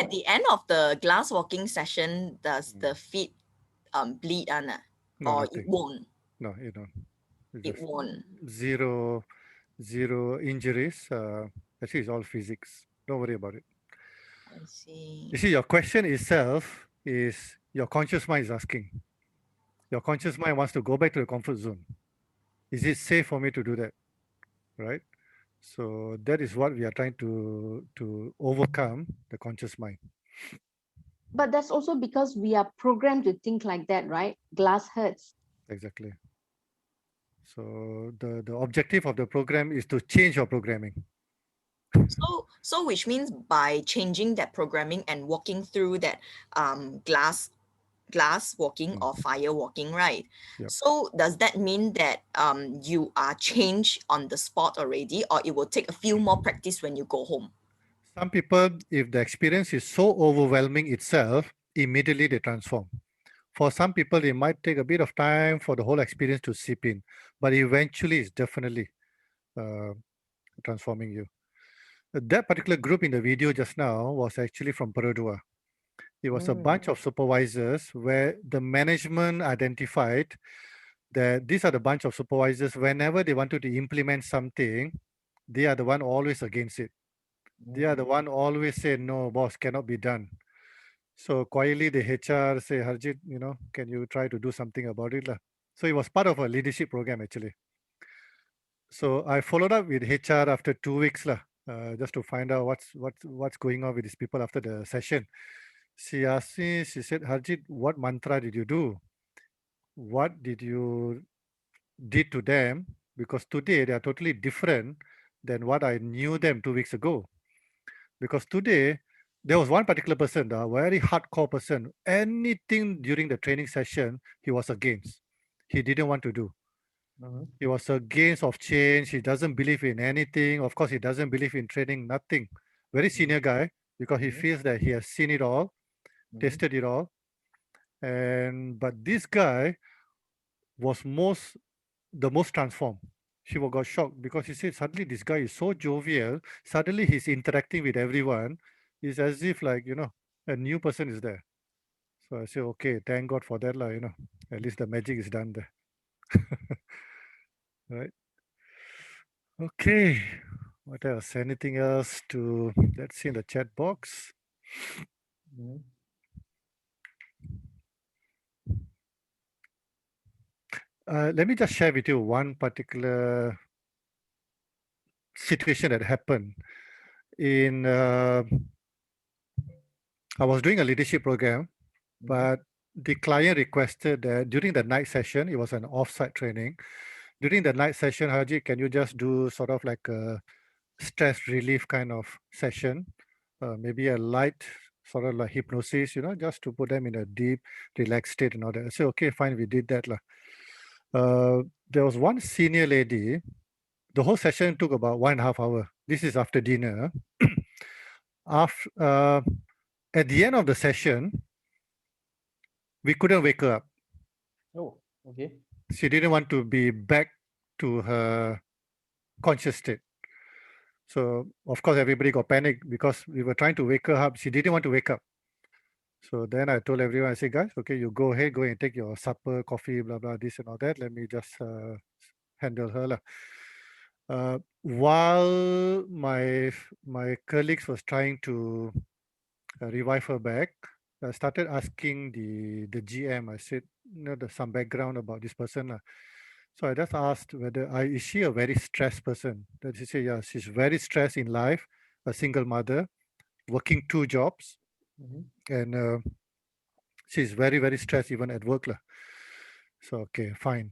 at the end of the glass walking session, does the feet bleed, Anna? No, Or nothing. it won't? No, you don't. It won't. Zero injuries. Actually, it's all physics. Don't worry about it. I see. You see, your question itself is your conscious mind is asking. Your conscious mind wants to go back to the comfort zone. Is it safe for me to do that? Right? So that is what we are trying to overcome the conscious mind. But that's also because we are programmed to think like that, right? Glass hurts. Exactly. So the objective of the program is to change your programming. So which means by changing that programming and walking through that glass walking or fire walking, right? Yep. So does that mean that you are changed on the spot already, or it will take a few more practice when you go home? Some people, if the experience is so overwhelming itself, immediately they transform. For some people, it might take a bit of time for the whole experience to seep in, but eventually it's definitely uh, transforming you. That particular group in the video just now was actually from Perodua. It was a bunch of supervisors where the management identified that these are the bunch of supervisors, whenever they wanted to implement something, they are the one always against it. They are the one always say, no, boss, cannot be done. So quietly the HR say, Harjit, can you try to do something about it? So it was part of a leadership program actually. So I followed up with HR after 2 weeks, just to find out what's going on with these people after the session. She asked me, she said, Harjit, what mantra did you do? What did you did to them? Because today they are totally different than what I knew them 2 weeks ago. Because today there was one particular person, a very hardcore person. Anything during the training session, he was against. He didn't want to do. He was against of change. He doesn't believe in anything. Of course, he doesn't believe in training, nothing. Very senior guy because he feels that he has seen it all, tasted it all. And but this guy was the most transformed. She got shocked because he said suddenly this guy is so jovial. Suddenly he's interacting with everyone. It's as if a new person is there. So I say, okay, thank God for that, At least the magic is done there. Right. Okay. What else? Anything else to let's see in the chat box? Let me just share with you one particular situation that happened in. I was doing a leadership program, but the client requested that during the night session, it was an off-site training. During the night session, Haji, can you just do sort of like a stress relief kind of session? Maybe a light sort of like hypnosis, just to put them in a deep, relaxed state and all that. I said, okay, fine, we did that. There was one senior lady, the whole session took about 1.5 hours. This is after dinner. At the end of the session, we couldn't wake her up. Oh, okay. She didn't want to be back to her conscious state. So of course everybody got panicked because we were trying to wake her up. She didn't want to wake up. So then I told everyone, I said, guys, okay, you go ahead, go and take your supper, coffee, blah, blah, this and all that. Let me just handle her. While my colleagues was trying to revive her back, I started asking the GM. I said, there's some background about this person. So I just asked whether is she a very stressed person? That she said, yeah, she's very stressed in life, a single mother, working 2 jobs, and she's very, very stressed even at work. So, okay, fine.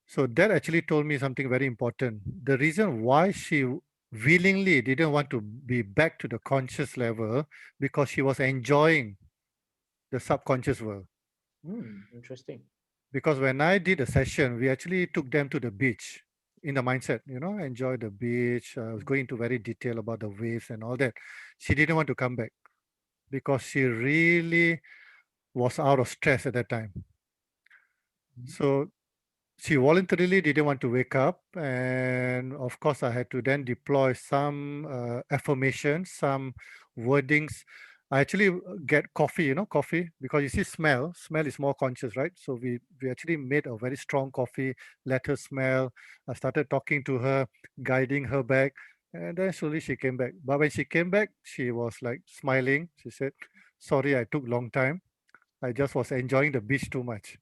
So that actually told me something very important. The reason why she willingly didn't want to be back to the conscious level because she was enjoying the subconscious world. Interesting. Because when I did a session, we actually took them to the beach in the mindset, enjoy the beach. I was going into very detail about the waves and all that. She didn't want to come back because she really was out of stress at that time. So she voluntarily didn't want to wake up, and of course I had to then deploy some affirmations, some wordings. I actually get coffee, coffee, because you see smell is more conscious, right? So we actually made a very strong coffee, let her smell. I started talking to her, guiding her back, and then slowly she came back. But when she came back, she was like smiling. She said, sorry, I took long time. I just was enjoying the beach too much.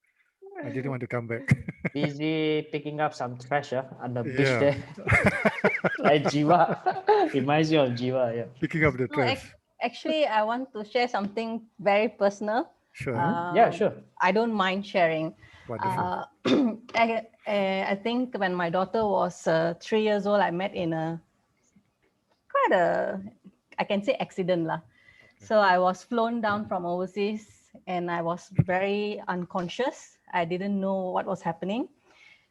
I didn't want to come back. Busy picking up some trash on the beach Yeah. there. Like Jiva. Reminds you of Jiva, yeah. Picking up the No, trash. actually, I want to share something very personal. Sure. Yeah, sure. I don't mind sharing. Wonderful. I think when my daughter was 3 years old, I met in a quite a, I can say accident lah. So I was flown down from overseas and I was very unconscious. I didn't know what was happening.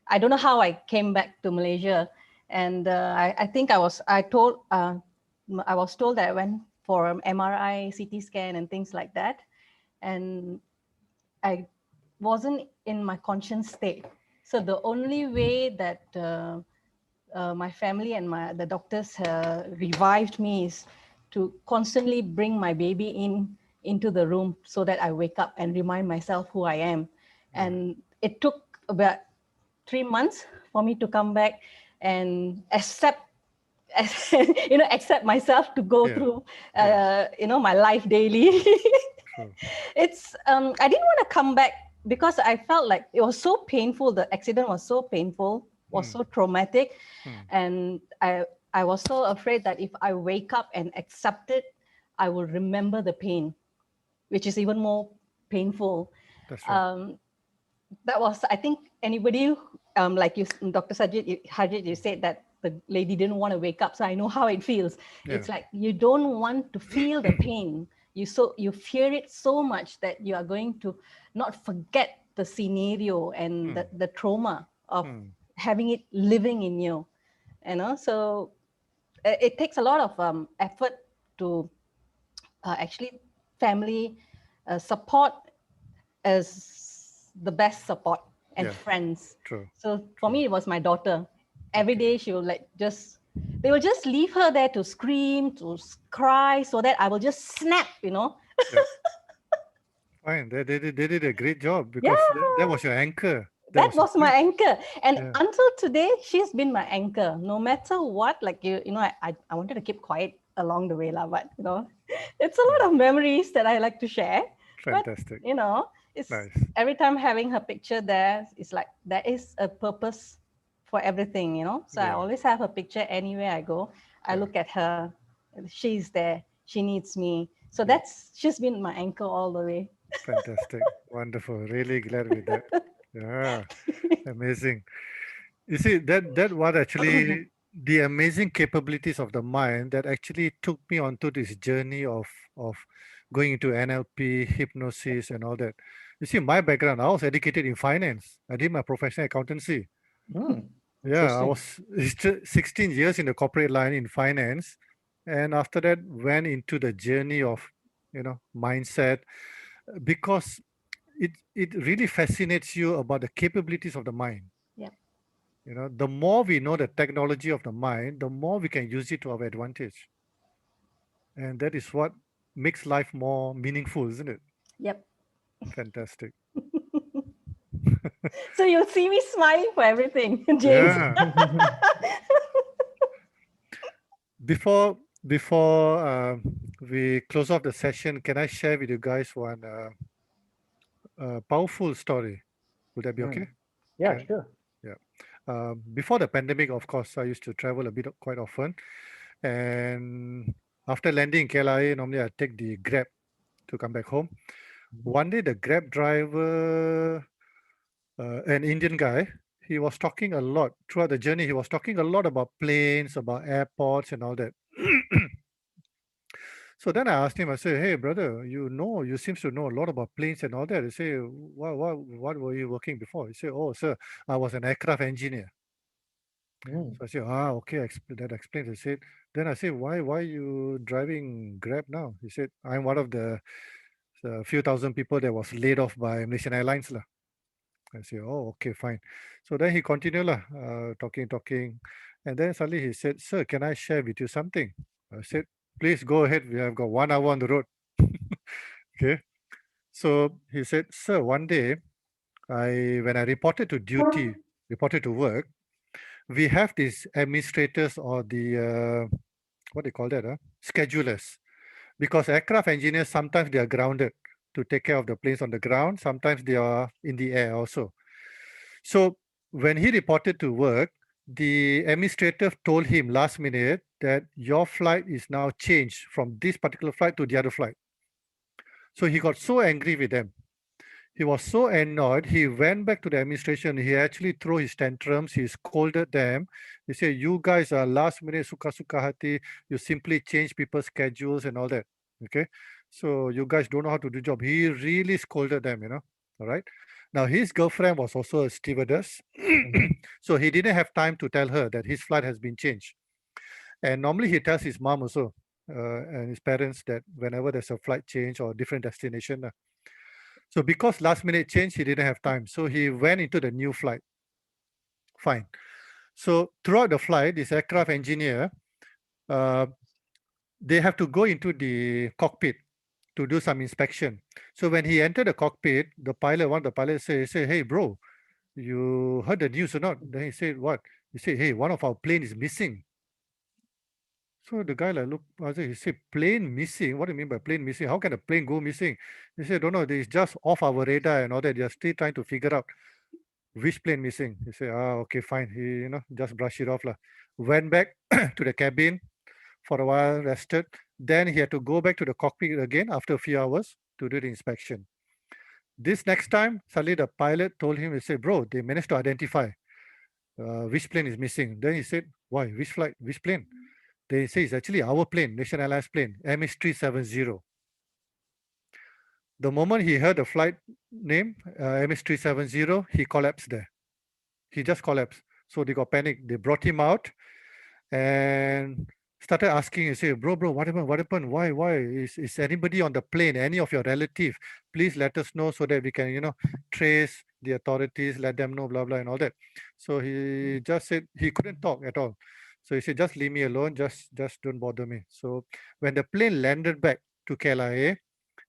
I don't know how I came back to Malaysia. And I think I was told that I went for an MRI, CT scan and things like that. And I wasn't in my conscious state. So the only way that my family and the doctors revived me is to constantly bring my baby into the room so that I wake up and remind myself who I am. And it took about 3 months for me to come back and accept accept myself to go through my life daily. It's I didn't want to come back because I felt like it was so painful. The accident was so painful, was so traumatic, and I was so afraid that if I wake up and accept it, I will remember the pain, which is even more painful. That's right. That was, I think, anybody like you, Dr. Harjit, you said that the lady didn't want to wake up, so I know how it feels. It's like you don't want to feel the pain. You fear it so much that you are going to not forget the scenario and the trauma of having it living in you. So it takes a lot of effort to actually family support as the best support and friends. True. So for me, it was my daughter. Every day she will they will just leave her there to scream, to cry, so that I will just snap, Fine. They did a great job because that was your anchor. That was my anchor. And until today, she's been my anchor. No matter what, like I wanted to keep quiet along the way, but it's a lot of memories that I like to share. Fantastic. But it's nice. Every time having her picture there, it's like there is a purpose for everything, So I always have a picture anywhere I go. I look at her, she's there, she needs me. So she's been my anchor all the way. Fantastic. Wonderful. Really glad with that. Yeah. Amazing. You see, that what actually the amazing capabilities of the mind that actually took me onto this journey of going into NLP, hypnosis, and all that. You see, my background, I was educated in finance. I did my professional accountancy. Yeah, I was 16 years in the corporate line in finance. And after that, went into the journey of, mindset, because it really fascinates you about the capabilities of the mind. Yeah. The more we know the technology of the mind, the more we can use it to our advantage. And that is what makes life more meaningful, isn't it? Yep. Fantastic. So you'll see me smiling for everything, James. Yeah. Before we close off the session, can I share with you guys one powerful story? Would that be okay? Yeah, sure. Yeah. Before the pandemic, of course, I used to travel a bit quite often. And after landing in KLIA, normally I take the Grab to come back home. One day, the Grab driver, an Indian guy, he was talking a lot throughout the journey. He was talking a lot about planes, about airports, and all that. So then I asked him, I said, hey, brother, you seems to know a lot about planes and all that. I say, what were you working before? He said, oh, sir, I was an aircraft engineer. So I said, okay, that explains. I said, then I said, why you driving Grab now? He said, I'm one of the few thousand people that was laid off by Malaysian Airlines. I say, oh, okay, fine. So then he continued talking. And then suddenly he said, sir, can I share with you something? I said, please go ahead. We have got 1 hour on the road. Okay. So he said, sir, one day, when I reported to duty, reported to work, we have these administrators or the, what do you call that, schedulers. Because aircraft engineers, sometimes they are grounded to take care of the planes on the ground. Sometimes they are in the air also. So when he reported to work, the administrator told him last minute that your flight is now changed from this particular flight to the other flight. So he got so angry with them. He was so annoyed, he went back to the administration. He actually threw his tantrums. He scolded them. He said, you guys are last minute suka-suka hati. You simply change people's schedules and all that. Okay. So you guys don't know how to do job. He really scolded them, All right. Now his girlfriend was also a stewardess. So he didn't have time to tell her that his flight has been changed. And normally he tells his mom also and his parents that whenever there's a flight change or different destination. So because last minute change, he didn't have time. So he went into the new flight. Fine. So throughout the flight, this aircraft engineer, they have to go into the cockpit to do some inspection. So when he entered the cockpit, one of the pilots say, hey, bro, you heard the news or not? Then he said, what? He said, hey, one of our plane is missing. So the guy he said, plane missing? What do you mean by plane missing? How can a plane go missing? He said, don't know, it's just off our radar and all that. They're still trying to figure out which plane missing. He said, okay, fine. He, just brush it off. Went back to the cabin for a while, rested. Then he had to go back to the cockpit again after a few hours to do the inspection. This next time, suddenly the pilot told him, he said, bro, they managed to identify which plane is missing. Then he said, why? Which flight? Which plane? They say it's actually our plane, Nation Airlines plane, MH370. The moment he heard the flight name, MH370, he collapsed there. He just collapsed. So they got panicked. They brought him out and started asking, say, bro, what happened? Why? Is anybody on the plane, any of your relative? Please let us know so that we can, trace the authorities, let them know, blah, blah, and all that. So he just said he couldn't talk at all. So he said, just leave me alone, just don't bother me. So when the plane landed back to KLIA,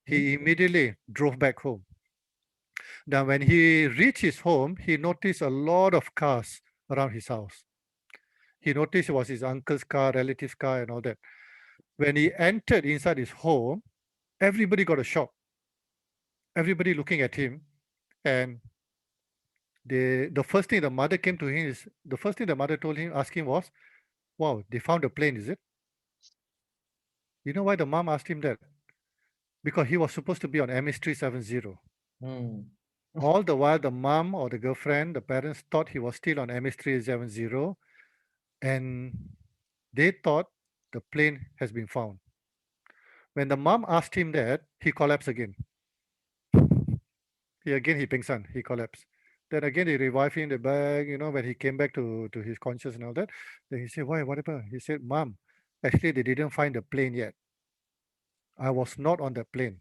he immediately drove back home. Now, when he reached his home, he noticed a lot of cars around his house. He noticed it was his uncle's car, relative's car, and all that. When he entered inside his home, everybody got a shock. Everybody looking at him, and the first thing the mother came to him is the first thing the mother told him, asked him was, "Wow, they found a plane, is it?" You know why the mom asked him that? Because he was supposed to be on MH370. All the while, the mom or the girlfriend, the parents thought he was still on MH370, and they thought the plane has been found. When the mom asked him that, he collapsed again. He pingsan, he collapsed. Then again, they revived him in the bag, when he came back to his conscious and all that. Then he said, why, what happened? He said, Mom, actually, they didn't find the plane yet. I was not on the plane.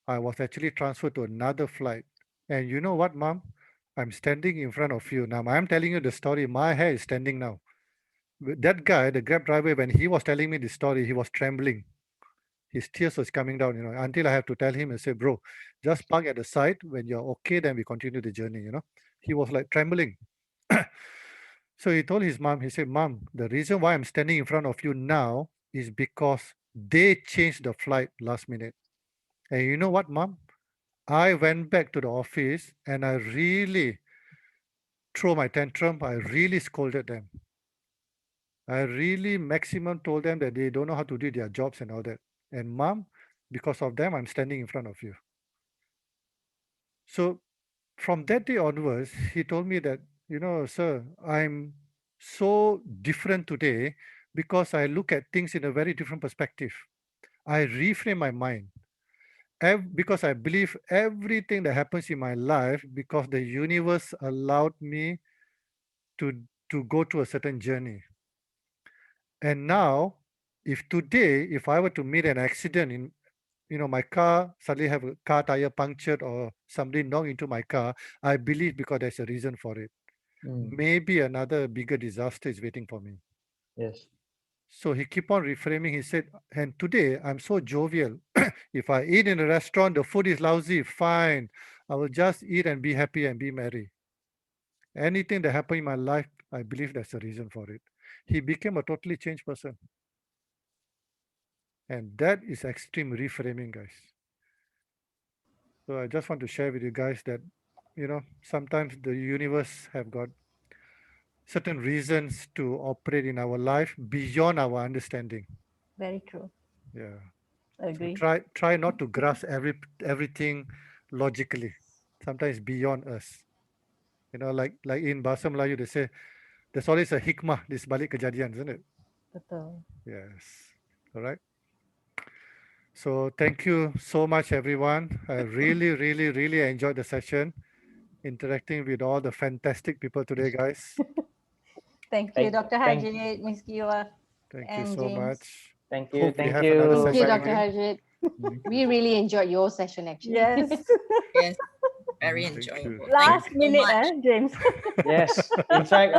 I was actually transferred to another flight. And you know what, Mom? I'm standing in front of you. Now, I'm telling you the story. My hair is standing now. That guy, the Grab driver, when he was telling me the story, he was trembling. His tears was coming down, until I have to tell him and say, bro, just park at the side. When you're okay, then we continue the journey, He was like trembling. So he told his mom, he said, Mom, the reason why I'm standing in front of you now is because they changed the flight last minute. And you know what, Mom? I went back to the office and I really threw my tantrum. I really scolded them. I really maximum told them that they don't know how to do their jobs and all that. And Mom, because of them, I'm standing in front of you. So from that day onwards, he told me that, sir, I'm so different today because I look at things in a very different perspective. I reframe my mind because I believe everything that happens in my life because the universe allowed me to go through a certain journey. And now, if I were to meet an accident my car suddenly have a car tire punctured or somebody knocked into my car, I believe because there's a reason for it. Maybe another bigger disaster is waiting for me. Yes. So he keep on reframing. He said, and today I'm so jovial. If I eat in a restaurant, the food is lousy, fine. I will just eat and be happy and be merry. Anything that happened in my life, I believe that's the reason for it. He became a totally changed person. And that is extreme reframing, guys. So I just want to share with you guys that, sometimes the universe have got certain reasons to operate in our life beyond our understanding. Very true. Yeah. So Agree. try not to grasp everything logically. Sometimes beyond us. Like in Bahasa Melayu, they say there's always a hikmah di sebalik kejadian, isn't it? Betul. Yes. All right. So thank you so much, everyone. I really, really, really enjoyed the session, interacting with all the fantastic people today, guys. Thank you, Dr. Thank, Harjit, Ms. Giwa, Thank you and so James. much. thank you. Hope we Thank have another you. Thank you, session Dr. again. Harjit. We really enjoyed your session, actually. Yes. Yes, very Thank you. enjoyable. Last Thank you so minute, much. James. Yes. In fact,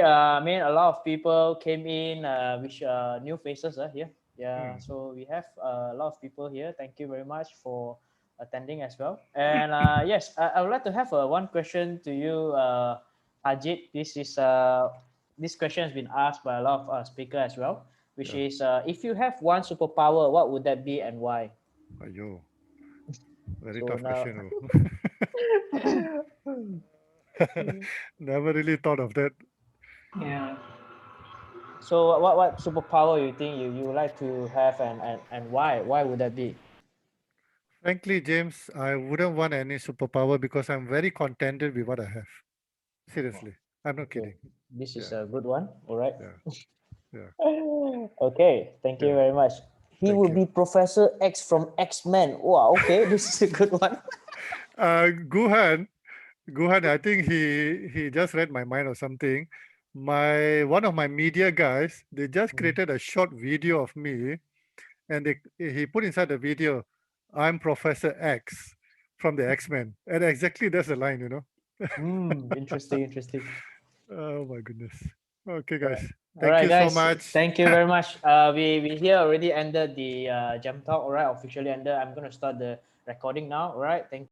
I mean, a lot of people came in, which new faces here. Yeah. So we have a lot of people here. Thank you very much for attending as well. And yes, I would like to have one question to you, Ajit. This question has been asked by a lot of speakers as well, which is if you have one superpower, what would that be and why? Ayo. Very So tough now, question. Never really thought of that. yeah. So what superpower you think you would like to have and why? Why would that be? Frankly, James, I wouldn't want any superpower because I'm very contented with what I have. Seriously. I'm not Okay, kidding. this is Yeah. a good one. All right. Yeah. Yeah. Okay, thank you Yeah. very much. He Thank will you. be Professor X from X-Men. Wow, okay, this is a good one. Guhan, I think he just read my mind or something. One of my media guys, they just created a short video of me, and he put inside the video, "I'm Professor X from the X-Men," and exactly that's the line, Interesting, interesting. Oh my goodness. Okay, All right. guys. All Thank right, you so guys. much. Thank you very much. We here already ended the Jamtalk. All right, officially ended. I'm gonna start the recording now. All right. Thank